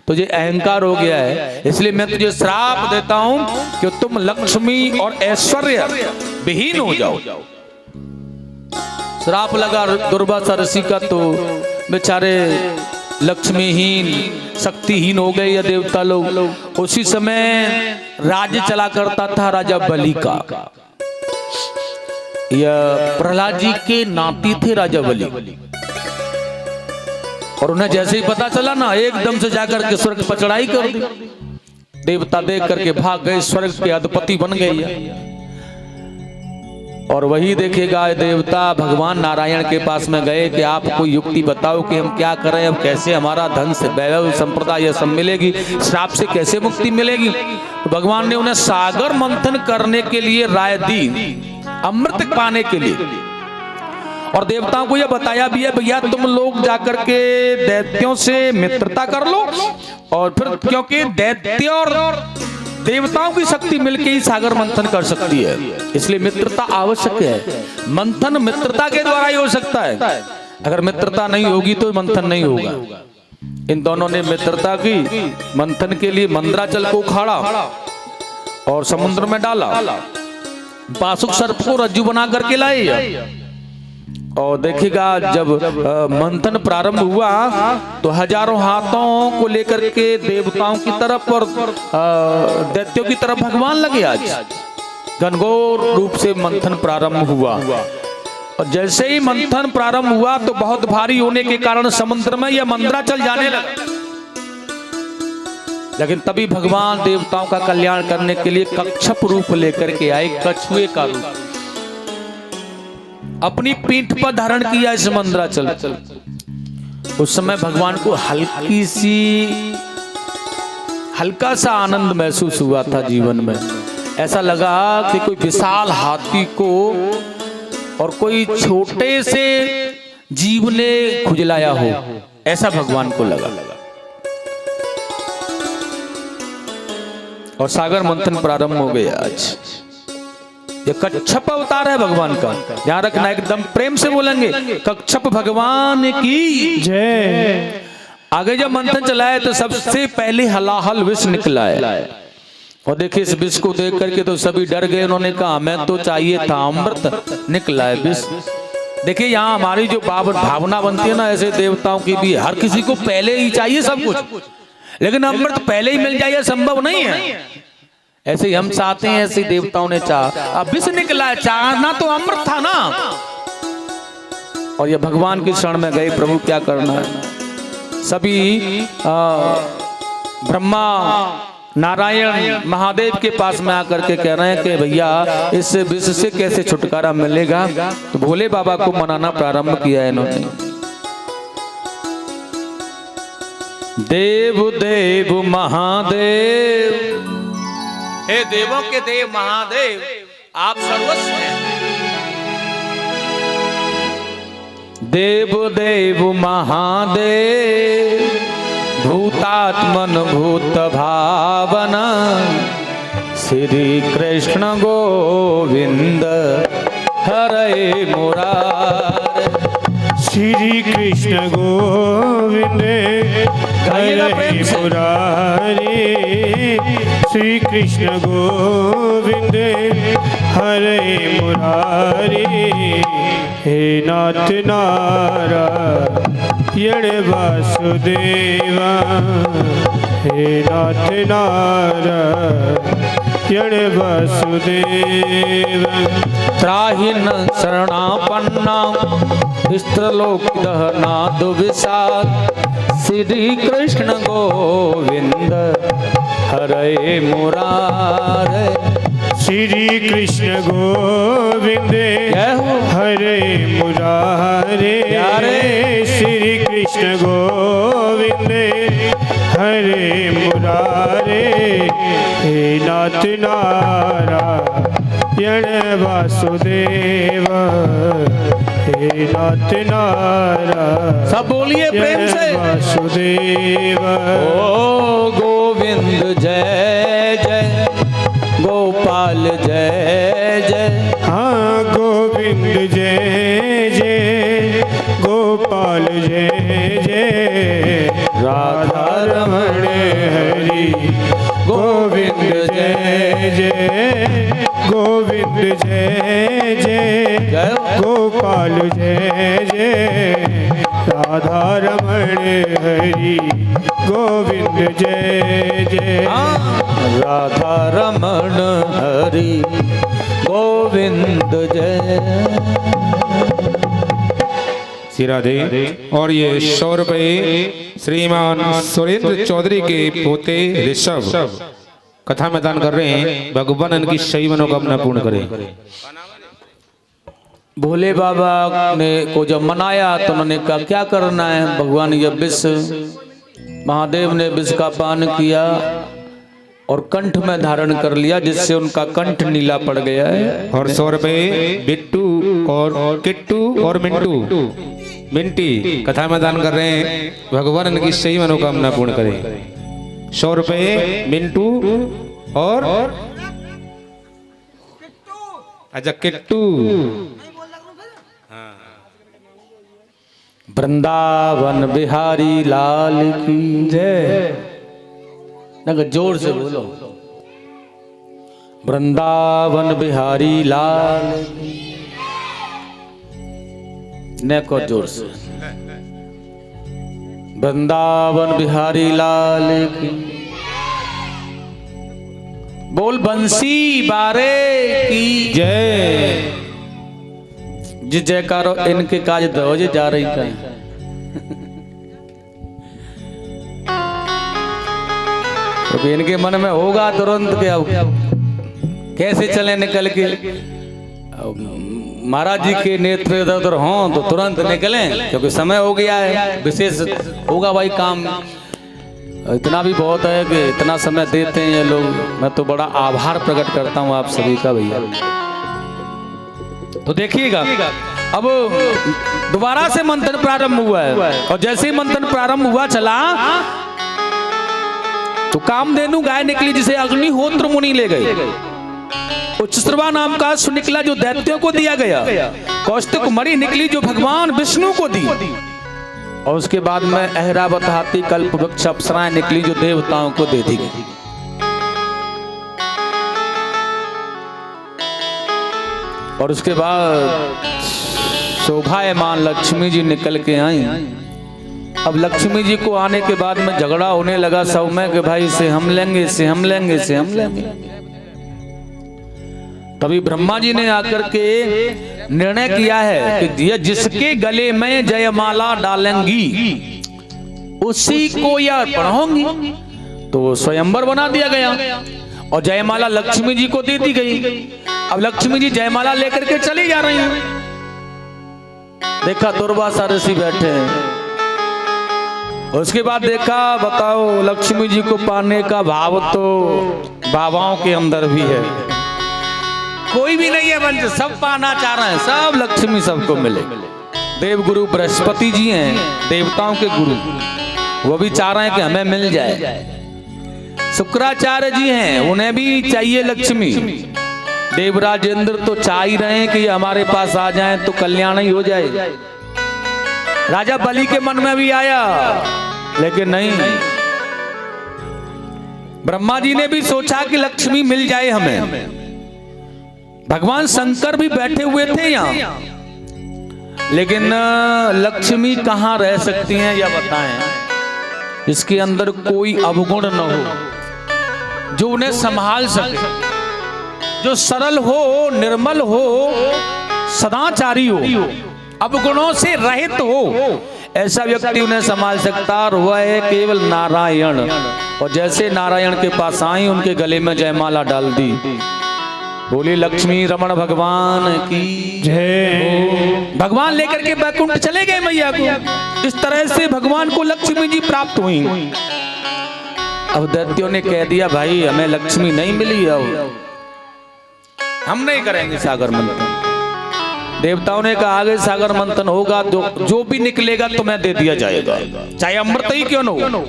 तुझे अहंकार हो गया है, इसलिए मैं तुझे श्राप देता हूं कि तुम लक्ष्मी और ऐश्वर्य विहीन हो जाओ। श्राप लगा दुर्वासा ऋषि का, तो बेचारे लक्ष्मीहीन शक्तिहीन हो गए ये देवता लोग। उसी समय राज्य चला करता था राजा बलि का, यह प्रहलाद जी के नाती थे राजा बलि, और उन्हें जैसे ही पता चला ना, एकदम से जाकर के स्वर्ग पर चढ़ाई कर दी। देवता देख करके भाग गए, स्वर्ग के अधिपति बन गए। और वही देखेगा देवता भगवान नारायण के पास में गए कि आप कोई युक्ति बताओ कि हम क्या करें, अब कैसे हमारा धन से वैभव संपदा यह सब मिलेगी, श्राप से कैसे मुक्ति मिलेगी। तो भगवान ने उन्हें सागर मंथन करने के लिए राय दी, अमृत पाने के लिए। और देवताओं को यह बताया भी है, भैया तुम लोग जाकर के दैत्यों से मित्रता कर लो, और फिर क्योंकि दैत्य और देवताओं की शक्ति मिलकर ही सागर मंथन कर सकती है, इसलिए मित्रता आवश्यक है। मंथन मित्रता के द्वारा ही हो सकता है, अगर मित्रता नहीं होगी तो मंथन नहीं होगा। इन दोनों ने मित्रता की, मंथन के लिए मंदराचल को उखाड़ा और समुद्र में डाला, पाशुक सर्प को रज्जु बना करके लाए। और देखिएगा जब मंथन प्रारंभ हुआ तो हजारों हाथों को लेकर के देवताओं की तरफ और दैत्यों की तरफ भगवान लगे। आज घनघोर रूप से मंथन प्रारंभ हुआ, और जैसे ही मंथन प्रारंभ हुआ तो बहुत भारी होने के कारण समुद्र में यह मंदराचल जाने लगा। लेकिन तभी भगवान देवताओं का कल्याण करने के लिए कच्छप रूप लेकर के आए, कछुए का रूप अपनी पीठ पर धारण किया इस मंदराचल। उस समय भगवान को हल्का सा आनंद महसूस हुआ था जीवन में। ऐसा लगा कि कोई विशाल हाथी को और कोई छोटे से जीव ने खुजलाया हो, ऐसा भगवान को लगा। और सागर मंथन प्रारंभ हो गया। आज ये कच्छप अवतार है भगवान का, ध्यान रखना, एकदम प्रेम से बोलेंगे कच्छप भगवान की जय। आगे जब मंथन चलाए तो सबसे पहले हलाहल विष निकला है, और देखिए इस विष को देख करके तो सभी डर गए। उन्होंने कहा हमें तो चाहिए था अमृत, निकला है विष। देखिए यहाँ हमारी जो भावना बनती है ना, ऐसे देवताओं की भी, हर किसी को पहले ही चाहिए सब कुछ, लेकिन अमृत पहले ही मिल जाए संभव नहीं है। ऐसे ही हम चाहते हैं, ऐसे देवताओं ने चाहा, अब विष निकला है, चाहना तो अमृत था ना। और ये भगवान की शरण में गए, प्रभु क्या करना है। सभी ब्रह्मा नारायण महादेव के पास में आकर के कह रहे हैं कि भैया इस विष से कैसे छुटकारा मिलेगा। तो भोले बाबा को मनाना प्रारंभ किया है इन्होंने। देव देव महादेव, हे देवों के देव महादेव, आप सर्वस्व हैं। देव देव महादेव, भूतात्मन भूत भावन, श्री कृष्ण गोविंद हरे मुरारे। श्री कृष्ण गोविंद हरे मुरारे, श्री कृष्ण गोविंद हरे मुरारे। हे नाथ नारायण वासुदेवा, हे नाथ नारायण वासुदेवा। त्राहिन शरणापन्ना स्त्रलोकदहनाद विशाल, श्री कृष्ण गोविंद हरे मुरारे। श्री कृष्ण गोविंद हरे मुरारे, श्री कृष्ण गोविंद हरे मुरारे। हे नाथ नारायण वासुदेवा, हे नाथ नारायण। सब बोलिए प्रेम से वासुदेवा। ओ गोविंद जय जय, गोपाल जय जय। हाँ गोविंद जय जय, गोपाल जय जय। राधा रमण हरि गोविंद जय जय, गोविंद जय जय, गोपाल जय जय। राधा रमण हरि गोविंद जय जय, राधा रमण हरि गोविंद जय। श्री राधे। और ये 100 रुपये श्रीमान सुरेंद्र चौधरी के पोते ऋषभ कथा में दान कर रहे हैं। भगवान इनकी सही मनोकामना पूर्ण करे। भोले बाबा ने को जब मनाया तो उन्होंने कहा क्या करना है। भगवान जब विष, महादेव ने विष का पान किया और कंठ में धारण कर लिया, जिससे उनका कंठ नीला पड़ गया है। और 100 रुपये बिट्टू और किट्टू और मिंटी कथा में दान कर रहे हैं। भगवान इनकी सही मनोकामना पूर्ण करे। 100 रुपये मिंटू और अच्छा किट्टू। वृंदावन बिहारी लाल की जय। जोर से बोलो, वृंदावन बिहारी लाल की। नेको जोर से, वृंदावन बिहारी लाल की। बोल बंसी बारे की जय। जी जयकारो इनके काज दौज जा रही का। तो इनके मन में होगा तुरंत के अब कैसे चले निकल के। महाराज जी के नेतृत्व हों तो तुरंत निकलें, क्योंकि समय हो गया है। विशेष होगा भाई काम। इतना भी बहुत है कि इतना समय देते हैं ये लोग। मैं तो बड़ा आभार प्रकट करता हूँ आप सभी का भैया। तो देखिएगा अब दोबारा से मंथन प्रारंभ हुआ है। और जैसे ही मंथन प्रारंभ हुआ चला तो कामधेनु गाय निकली, जिसे अग्निहोत्र मुनि ले गए। उच्चश्रवा नाम का अश्व निकला जो दैत्यों को दिया गया। कौस्तुभ मणि निकली जो भगवान विष्णु को दी। और उसके बाद में ऐरावत हाथी कल्प वृक्ष अप्सराएं निकली जो देवताओं को दे दी गई। और उसके बाद शोभायमान लक्ष्मी जी निकल के आई। अब लक्ष्मी जी को आने के बाद में झगड़ा होने लगा सब में कि भाई इसे हम लेंगे, इसे हम लेंगे, इसे हम लेंगे। तभी ब्रह्मा जी ने आकर के निर्णय किया है कि ये जिसके गले में जयमाला डालेंगी उसी को यह अर्पण होंगी। तो स्वयंवर बना दिया गया और जयमाला लक्ष्मी जी को दे दी गई। अब लक्ष्मी जी जयमाला लेकर के चली जा रही हैं। देखा दुर्वासा ऋषि बैठे हैं। उसके बाद देखा, बताओ लक्ष्मी जी को पाने का भाव तो बाबाओं के अंदर भी है। कोई भी नहीं है वंश, सब पाना चाह रहे हैं, सब लक्ष्मी सबको मिले। देव गुरु बृहस्पति जी हैं, देवताओं के गुरु, वो भी चाह रहे हैं कि हमें मिल जाए। शुक्राचार्य जी हैं, उन्हें भी चाहिए लक्ष्मी। देवराज इंद्र तो चाह ही रहे हैं कि हमारे पास आ जाएं तो कल्याण ही हो जाए। राजा बलि के मन में भी आया, लेकिन नहीं। ब्रह्मा जी ने भी सोचा कि लक्ष्मी मिल जाए हमें। भगवान शंकर भी बैठे हुए थे यहाँ, लेकिन लक्ष्मी कहाँ रह सकती हैं या बताएं, इसके अंदर कोई अवगुण न हो जो उन्हें संभाल सके, जो सरल हो, निर्मल हो, सदाचारी हो, अवगुणों से रहित हो, ऐसा व्यक्ति उन्हें संभाल सकता। और वह है केवल नारायण। और जैसे नारायण के पास आई, उनके गले में जयमाला डाल दी। बोली लक्ष्मी रमण भगवान की जय। भगवान लेकर के बैकुंठ चले गए मैया को। इस तरह से भगवान को लक्ष्मी जी प्राप्त हुई। अब दैत्यों ने कह दिया, भाई हमें लक्ष्मी नहीं मिली, अब हम नहीं करेंगे सागर मंथन। देवताओं ने कहा, आगे सागर मंथन होगा, जो भी निकलेगा तुम्हें दे दिया जाएगा, चाहे अमृत ही क्यों न हो।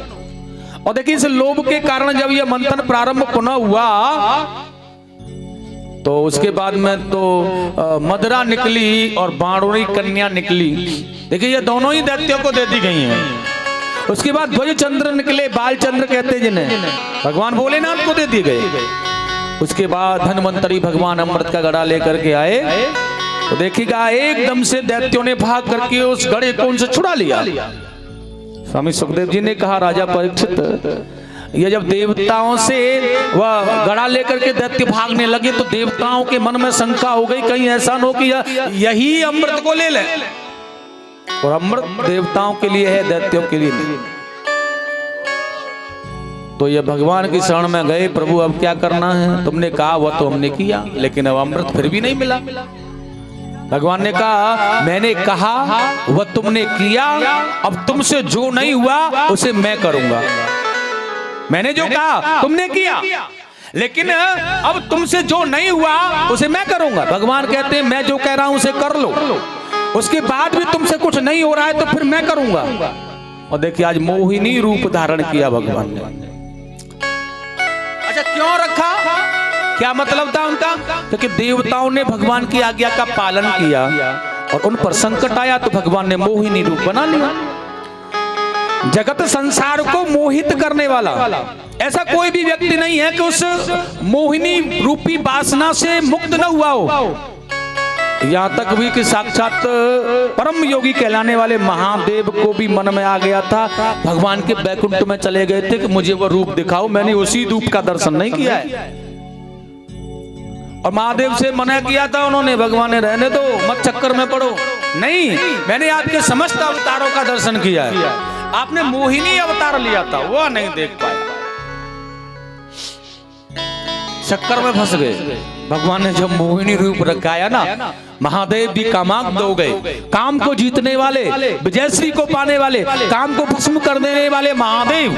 और देखिए, इस लोभ के कारण जब यह मंथन प्रारंभ पुनः हुआ, तो उसके बाद में तो मदरा निकली और बाणुरी कन्या निकली। देखिए, ये दोनों ही दैत्यों को दे दी गई हैं। उसके बाद ध्वज चंद्र निकले, बाल चंद्र कहते हैं जिन्हें, भगवान भोलेनाथ को दे दिए गए। उसके बाद धन्वंतरी भगवान अमृत का घड़ा लेकर के आए, तो देखिएगा एकदम से दैत्यों ने भाग करके उस घड़े को उनसे छुड़ा लिया। स्वामी सुखदेव जी ने कहा, राजा परीक्षित, ये जब देवताओं से वह घड़ा लेकर के दैत्य भागने लगे, तो देवताओं के मन में शंका हो गई, कहीं ऐसा न हो कि यही अमृत को ले ले। और अमृत देवताओं के लिए है, दैत्यों के लिए नहीं। तो ये भगवान की शरण में गए, प्रभु अब क्या करना है, तुमने कहा वह तो हमने किया, लेकिन अब अमृत फिर भी नहीं मिला। भगवान ने कहा, मैंने कहा वह तुमने किया, अब तुमसे जो नहीं हुआ उसे मैं करूंगा। मैंने जो कहा तुमने किया, लेकिन अब तुमसे जो नहीं हुआ उसे मैं करूंगा। भगवान कहते हैं, मैं जो कह रहा हूं उसे कर लो, उसके बाद भी तुमसे कुछ नहीं हो रहा है तो फिर मैं करूंगा। और देखिए, आज मोहिनी रूप धारण किया भगवान ने। अच्छा, क्यों रखा, क्या मतलब था उनका? क्योंकि देवताओं ने भगवान की आज्ञा का पालन किया और उन पर संकट आया तो भगवान ने मोहिनी रूप बना लिया। जगत संसार को मोहित करने वाला ऐसा कोई भी व्यक्ति नहीं है कि उस मोहिनी रूपी वासना से मुक्त न हुआ हो। यहाँ तक भी कि साक्षात परम योगी कहलाने वाले महादेव को भी मन में आ गया था, भगवान के बैकुंठ में चले गए थे कि मुझे वो रूप दिखाओ, मैंने उसी रूप का दर्शन नहीं किया है। और महादेव से मना किया था उन्होंने, भगवान ने रहने दो, मत चक्कर में पड़ो। नहीं, मैंने आपके समस्त अवतारों का दर्शन किया है, आपने मोहिनी अवतार लिया था, वो नहीं देख पाया, चक्कर में फंस गए। भगवान ने जब मोहिनी रूप रखाया ना, महादेव भी कामाग्ध हो गए। काम को जीतने वाले, विजयश्री को पाने वाले, काम को भस्म कर देने वाले महादेव।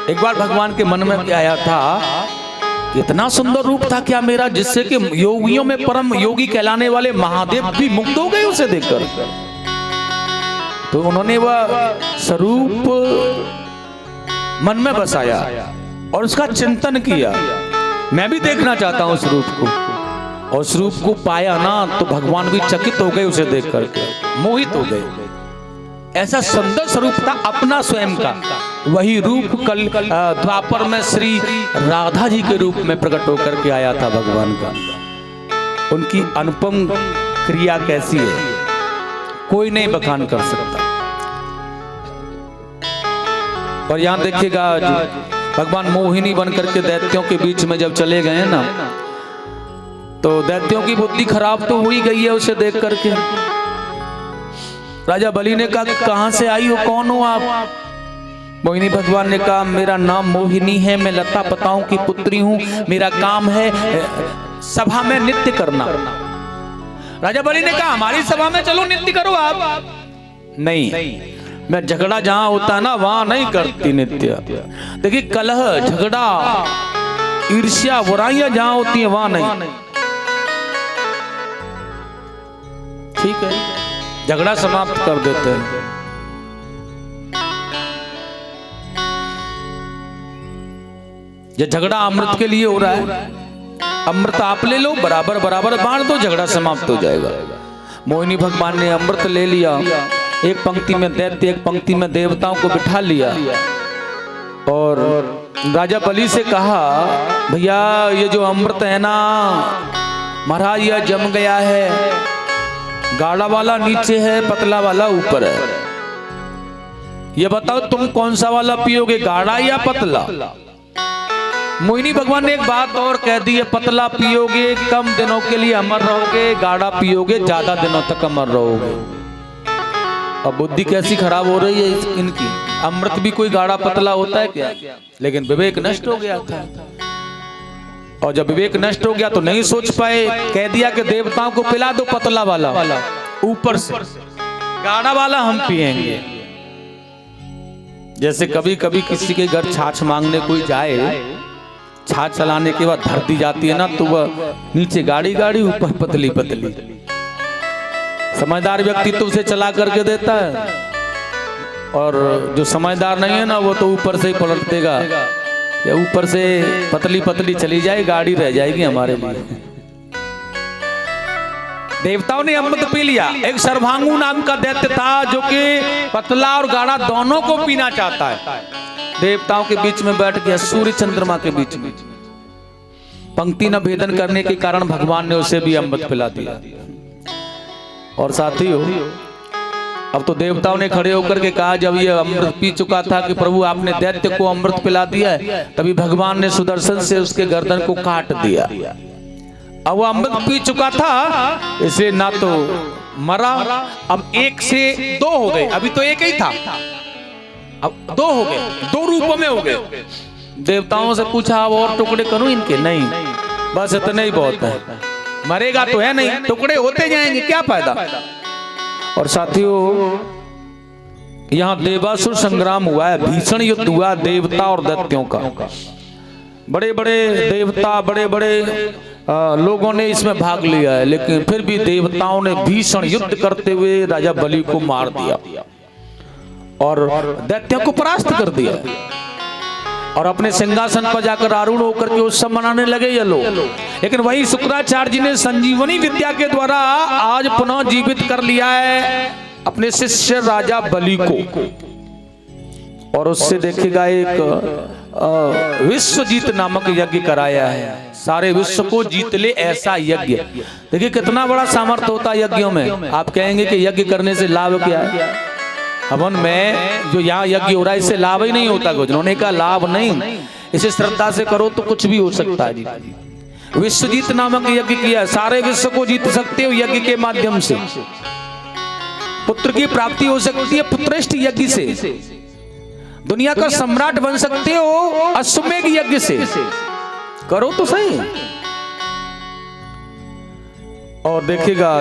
एक बार भगवान के मन में आया था, इतना सुंदर रूप था क्या मेरा, जिससे कि योगियों में परम योगी कहलाने वाले महादेव भी मुक्त हो गए उसे देखकर। तो उन्होंने वह स्वरूप मन में बसाया और उसका चिंतन किया, मैं भी देखना चाहता हूं उस रूप को। और उस रूप को पाया ना तो भगवान भी चकित हो गए उसे देख करके, मोहित हो गए। ऐसा सुंदर स्वरूप था अपना स्वयं का। वही रूप कल द्वापर में श्री राधा जी के रूप में प्रकट होकर के आया था भगवान का। उनकी अनुपम क्रिया कैसी है, कोई नहीं बखान कर सकता। और यहां देखिएगा, भगवान मोहिनी बनकर के दैत्यों के बीच में जब चले गए ना, तो दैत्यों की बुद्धि खराब तो हुई गई है उसे देख करके। राजा बलि ने कहा, कहां से आई हो, कौन हो आप? मोहिनी भगवान ने कहा, मेरा नाम मोहिनी है, मैं लता पताओं की पुत्री हूं, मेरा काम है सभा में नृत्य करना। राजा बलि ने कहा, हमारी सभा में चलो नृत्य करो आप। नहीं, मैं झगड़ा जहां होता है ना वहां नहीं करती नित्य। देखिए कलह झगड़ा ईर्ष्या बुराइयां जहां होती हैं वहां नहीं। ठीक है, झगड़ा समाप्त कर देते हैं। ये झगड़ा अमृत के लिए हो रहा है, अमृत आप ले लो, बराबर बराबर बांट दो, झगड़ा समाप्त हो जाएगा। मोहिनी भगवान ने अमृत ले लिया, एक पंक्ति में दैत्य एक पंक्ति में देवताओं को बिठा लिया और राजा बलि से कहा भैया ये जो अमृत है ना महाराज यह जम गया है, गाढ़ा वाला नीचे है पतला वाला ऊपर है, ये बताओ तुम कौन सा वाला पियोगे, गाढ़ा या पतला। मोहिनी भगवान ने एक बात और कह दी है, पतला पियोगे कम दिनों के लिए अमर रहोगे, गाढ़ा पियोगे ज्यादा दिनों तक अमर रहोगे। अब बुद्धि कैसी खराब हो रही है इनकी, अमृत भी कोई गाढ़ा पतला होता है क्या? लेकिन विवेक नष्ट हो गया था, और जब विवेक नष्ट हो गया तो नहीं सोच पाए, कह दिया कि देवताओं को पिला दो पतला वाला, ऊपर से गाढ़ा वाला हम पिएंगे। जैसे कभी कभी किसी के घर छाछ मांगने कोई जाए, छाछ चलाने के बाद धर दी जाती है ना, तो वह नीचे गाड़ी गाड़ी ऊपर पतली पतली। समझदार व्यक्ति तो उसे चला करके देता है, और जो समझदार नहीं है ना वो तो ऊपर से ही पलट देगा, या ऊपर से पतली पतली चली जाए, गाड़ी रह जाएगी हमारे लिए। देवताओं ने अमृत पी लिया। एक सर्वांगु नाम का दैत्य था जो कि पतला और गाढ़ा दोनों को पीना चाहता है। देवताओं के बीच में बैठ गया, सूर्य चंद्रमा के बीच में। पंक्ति न भेदन करने के कारण भगवान ने उसे भी अमृत पिला दिया। और साथियों अब तो देवताओं ने खड़े होकर के कहा, जब ये अमृत पी चुका था कि प्रभु आपने दैत्य को अमृत पिला दिया है, तभी भगवान ने सुदर्शन से उसके गर्दन को काट दिया। अब वो अमृत पी चुका था इसलिए ना तो मरा, अब एक से दो हो गए, अभी तो एक ही था अब दो हो गए, दो रूपों में हो गए। देवताओं से पूछा अब और टुकड़े करूं इनके, नहीं बस इतने ही बहुत है, मरेगा तो है नहीं, टुकड़े होते जाएंगे क्या फायदा। और साथियों यहाँ देवासुर संग्राम हुआ है, भीषण युद्ध हुआ देवता और दैत्यों का। बड़े बड़े देवता बड़े बड़े लोगों ने इसमें भाग लिया है, लेकिन फिर भी देवताओं ने भीषण युद्ध करते हुए राजा बलि को मार दिया और दैत्यों को परास्त कर दिया, और अपने सिंहासन पर जाकर आरूढ़ होकर के उत्सव मनाने लगे ये लोग। लेकिन वही शुक्राचार्य जी ने संजीवनी विद्या के द्वारा आज पुनः जीवित कर लिया है अपने शिष्य राजा बलि को, और उससे देखिएगा एक विश्वजीत नामक यज्ञ कराया है। सारे विश्व को जीत ले ऐसा यज्ञ। देखिए कितना बड़ा सामर्थ्य होता है यज्ञों में। आप कहेंगे कि यज्ञ करने से लाभ क्या है? हवन में जो यहाँ यज्ञ हो रहा है इससे लाभ ही नहीं होता कुछ। उन्होंने कहा लाभ नहीं, इसे श्रद्धा से करो तो कुछ भी हो सकता है जी। विश्वजीत नामक यज्ञ किया, सारे विश्व को जीत सकते हो यज्ञ के माध्यम से। पुत्र की प्राप्ति हो सकती है पुत्रेष्ठ यज्ञ से, दुनिया का सम्राट बन सकते हो अश्वमेध यज्ञ से। करो तो सही। और देखिएगा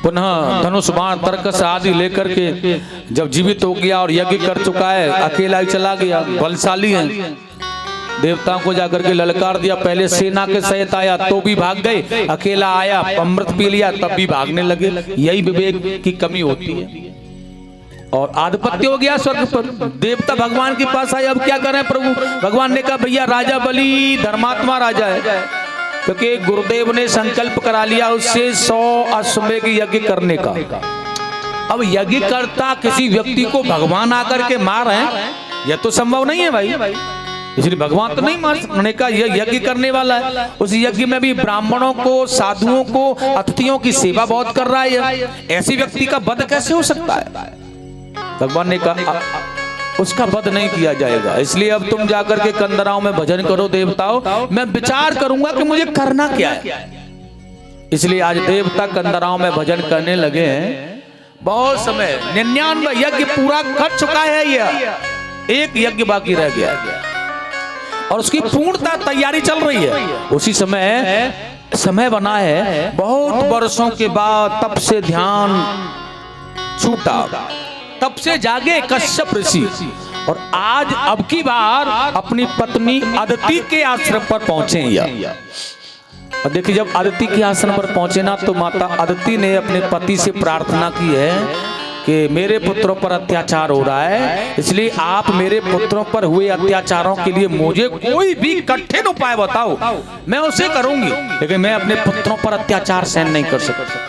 पुनः धनुष बाण तर्कस आदि लेकर के जब जीवित हो गया और यज्ञ कर चुका है, अकेला ही चला गया, बलशाली है। देवताओं को जाकर के ललकार दिया, पहले सेना के सहित आया तो भी भाग गए, अकेला आया अमृत पी लिया तब भी भागने लगे। यही विवेक की कमी होती है। और आधिपत्य हो गया स्वर्ग पर। देवता भगवान के पास आए, अब क्या करें प्रभु? भगवान ने कहा भैया राजा बलि धर्मात्मा राजा है, क्योंकि गुरुदेव ने संकल्प करा लिया उससे 100 अश्वमेध यज्ञ करने का। अब यज्ञ करता किसी व्यक्ति को भगवान आकर के मार है, यह तो संभव नहीं है भाई। इसलिए भगवान तो नहीं मार। उन्होंने कहा यह यज्ञ करने वाला है, उस यज्ञ में भी ब्राह्मणों को, साधुओं को, अतिथियों की सेवा बहुत कर रहा है, ऐसी व्यक्ति का वध कैसे हो सकता है? भगवान ने कहा उसका वध नहीं किया जाएगा। इसलिए अब तुम जाकर के कंदराओं में भजन करो देवताओं, मैं विचार करूंगा कि मुझे करना क्या है। इसलिए आज देवता कंदराओं में भजन करने लगे हैं। बहुत समय 99 यज्ञ पूरा कर चुका है, यह एक यज्ञ बाकी रह गया। और उसकी पूर्णता तैयारी चल रही है। उसी समय बना है, बहुत वर्षों के बाद तब से ध्यान छूटा, तब से जागे कश्यप ऋषि और आज अब की बार अपनी पत्नी अदिति के आश्रम पर पहुंचे। और देखिए जब अदिति के आश्रम पर पहुंचे ना तो माता अदिति ने अपने पति से प्रार्थना की है कि मेरे पुत्रों पर अत्याचार हो रहा है, इसलिए आप मेरे पुत्रों पर हुए अत्याचारों के लिए मुझे कोई भी कठिन उपाय बताओ, मैं उसे करूंगी, लेकिन मैं अपने पुत्रों पर अत्याचार सहन नहीं कर सकता।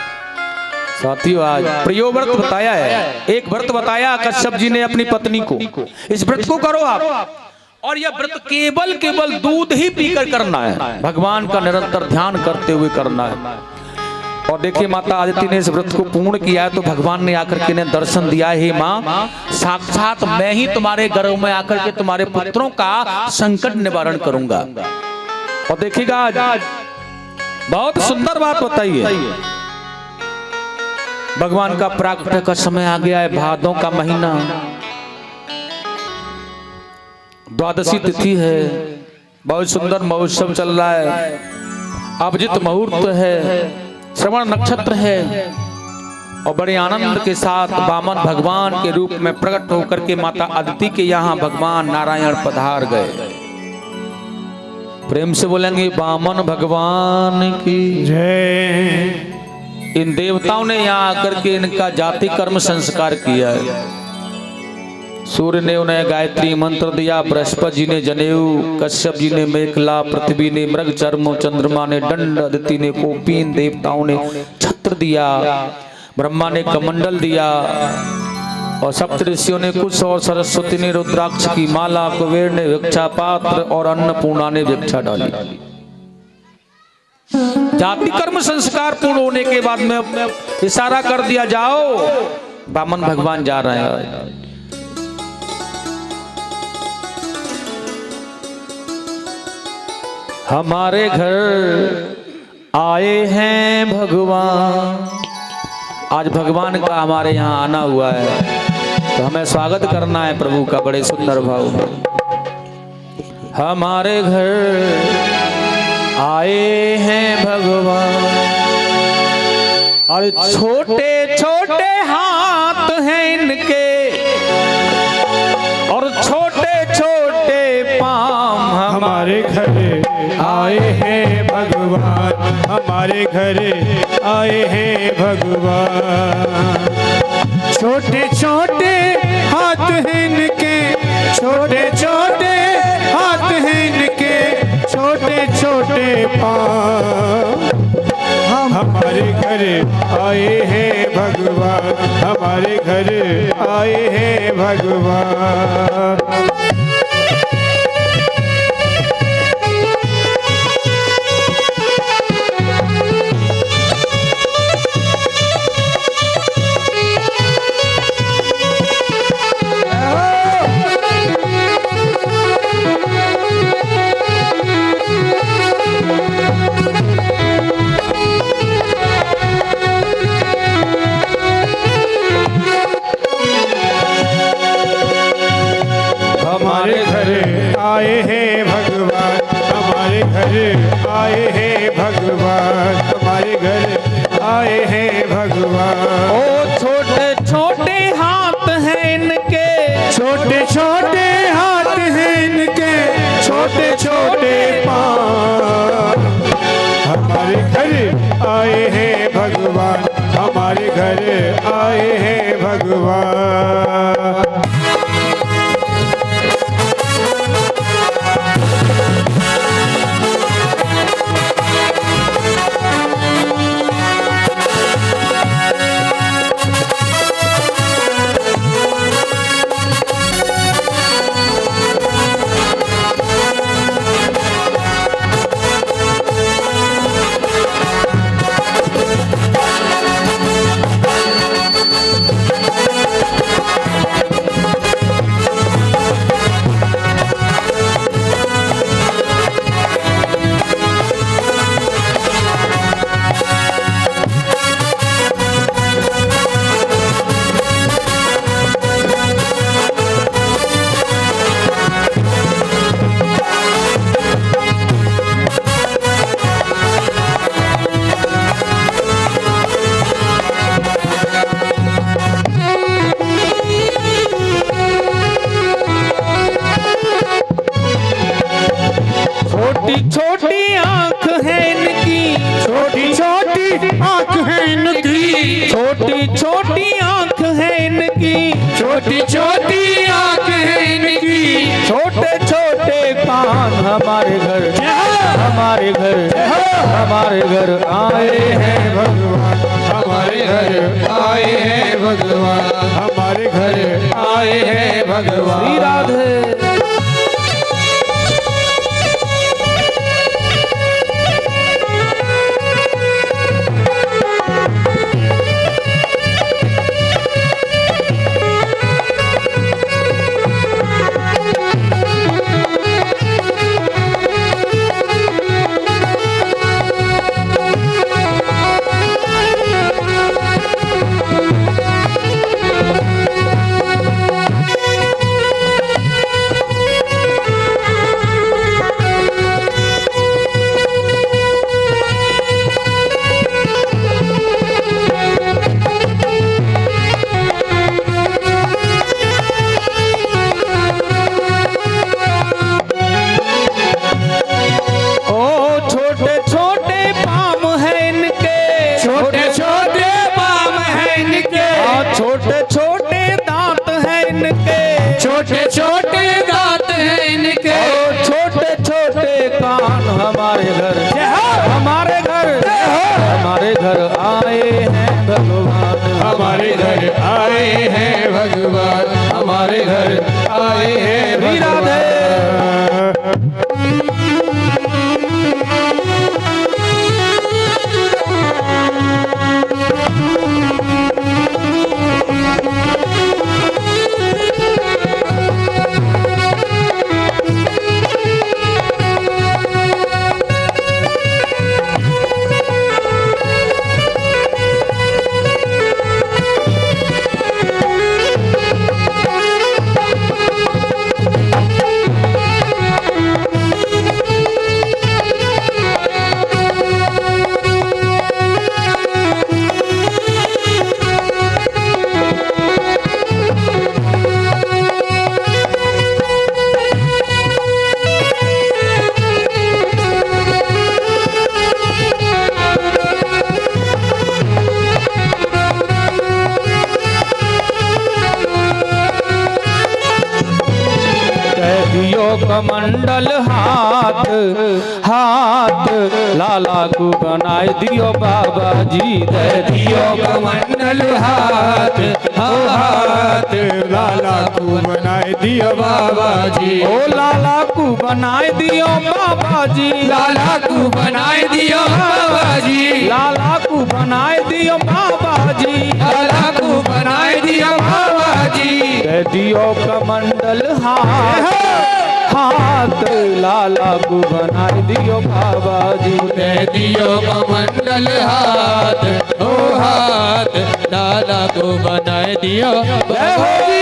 साथियों आज प्रियो व्रत बताया है, एक व्रत बताया कश्यप जी ने अपनी पत्नी को, इस व्रत को करो आप, और यह व्रत केवल दूध ही पीकर करना है, भगवान का निरंतर ध्यान करते हुए करना है। और देखिए माता अदिति ने इस व्रत को पूर्ण किया है तो भगवान ने आकर के ने दर्शन दिया है, माँ साक्षात मैं ही तुम्हारे गर्भ में आकर के तुम्हारे पुत्रों का संकट निवारण करूंगा। और देखिएगा आज बहुत सुंदर बात बताई है, भगवान का प्राकट्य का समय आ गया है, भादों का महीना, द्वादशी तिथि है, बहुत सुंदर महोत्सव चल रहा है, अभिजित मुहूर्त है, श्रवण नक्षत्र है और बड़े आनंद के साथ वामन भगवान के रूप में प्रकट होकर के माता अदिति के यहाँ भगवान नारायण पधार गए। प्रेम से बोलेंगे वामन भगवान की जय। इन देवताओं ने यहाँ आकर के इनका जाति कर्म संस्कार किया है। सूर्य ने उन्हें गायत्री मंत्र दिया, बृहस्पति जी ने जनेऊ, कश्यप जी ने मेखला, पृथ्वी ने मृग चर्म, चंद्रमा ने दंड, अदिति ने कोपीन, देवताओं ने छत्र दिया, ब्रह्मा ने कमंडल दिया और सप्तऋषियों ने कुश और सरस्वती ने रुद्राक्ष की माला, कुबेर ने भिक्षा पात्र और अन्नपूर्णा ने भिक्षा डाली। जाति कर्म संस्कार पूर्ण होने के बाद में इशारा कर दिया जाओ, वामन भगवान जा रहे हैं। हमारे घर आए हैं भगवान, आज भगवान का हमारे यहाँ आना हुआ है तो हमें स्वागत करना है प्रभु का बड़े सुंदर भाव में। हमारे घर आए हैं भगवान और छोटे छोटे हाथ हैं इनके और छोटे छोटे पाँव, हमारे घर आए हैं भगवान, हमारे घर आए हैं भगवान। छोटे छोटे हाथ हैं इनके, छोटे छोटे हाथ हैं इनके, छोटे छोटे पाँव, हमारे घर आए हैं भगवान, हमारे घर आए हैं भगवान। हमारे घर आए हैं भगवान, हमारे घर आए हैं भगवान, हमारे घर आए हैं भगवान। ओ छोटे छोटे हाथ हैं इनके, छोटे छोटे हाथ हैं इनके, छोटे छोटे पाँव, हमारे घर आए हैं भगवान, हमारे घर आए हैं भगवान। छोटी आंख है इनकी, छोटी छोटी आंख है इनकी, छोटी छोटी आंख है इनकी, छोटी छोटी आंख है इनकी, छोटे छोटे कान हमारे घर, हमारे घर, हमारे घर आए हैं भगवान, हमारे घर आए हैं भगवान, हमारे घर आए हैं भगवान। श्री राधे। छोटे छोटे दांत हैं इनके, छोटे छोटे कान हमारे घर, हमारे घर, हमारे घर आए हैं भगवान, हमारे घर आए हैं भगवान, हमारे घर आए हैं भगवान। कमंडल हाथ हाथ लाला को बनाए दियो बाबा जी, दे दियो कमंडल हाथ हाथ लाला को बनाए दियो बाबा जी, ओ लाला को बनाए दियो बाबा जी, लाला को बनाए दियो बाबा जी, लाला को बनाए दियो बाबा जी, लाला को बनाए दियो बाबा जी, दे दियो कमंडल हाथ लाला को बनाए दियो बाबा जी, दे दियो कमंडल हाथ ओ हाथ लाला को बनाए दियो बाबा जी।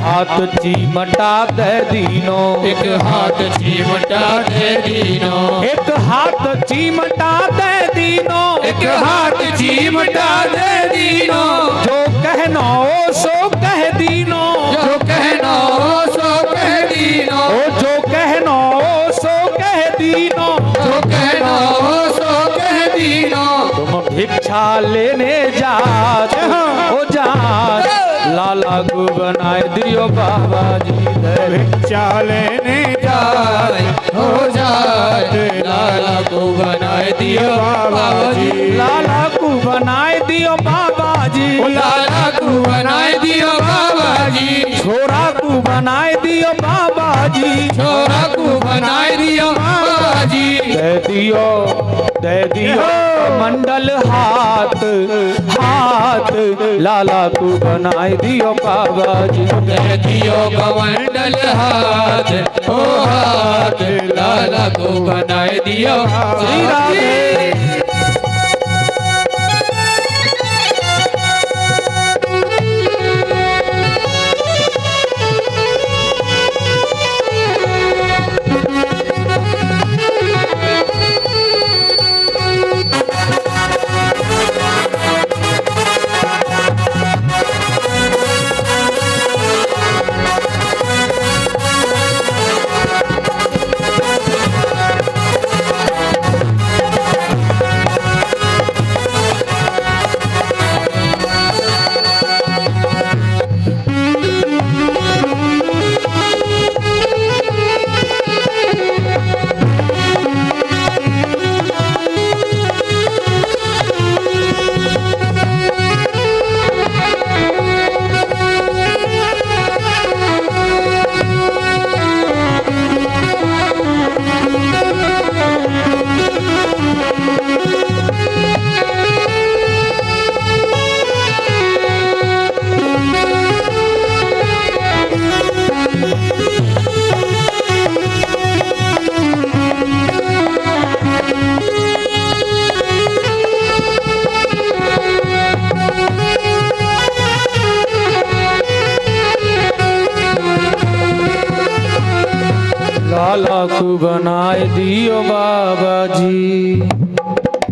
हाथ चिमटा दे दीनो, एक हाथ चिमटा दे दीनो, एक हाथ चिमटा दे दीनो, एक हाथ चिमटा दे दीनो, जो कहनो सो कह दीनो, जो कहनो सो कह दीनो, ओ जो कहनो सो कह दीनो, जो कहनो सो कह दीनो, तुम भिक्षा लेने जात हो जात, लाला को बनाए दियो बाबा जी, भिक्षा लेने जाए हो जाए, लाला को बनाए दियो बाबा जी, लाला को बनाए दियो बाबा जी, लाला को बनाए दियो बाबा जी, छोरा को बनाए दियो बाबा जी, छोरा को बनाए दियो बाबा जी, दे दियो मंडल हाथ हाथ, लाला को बनाए दियो बाबा जी, दे दियो कमंडल हाथ ओ हाथ, लाला को बनाए दियो श्री राधे। लाला को बनाए दियो बाबा जी।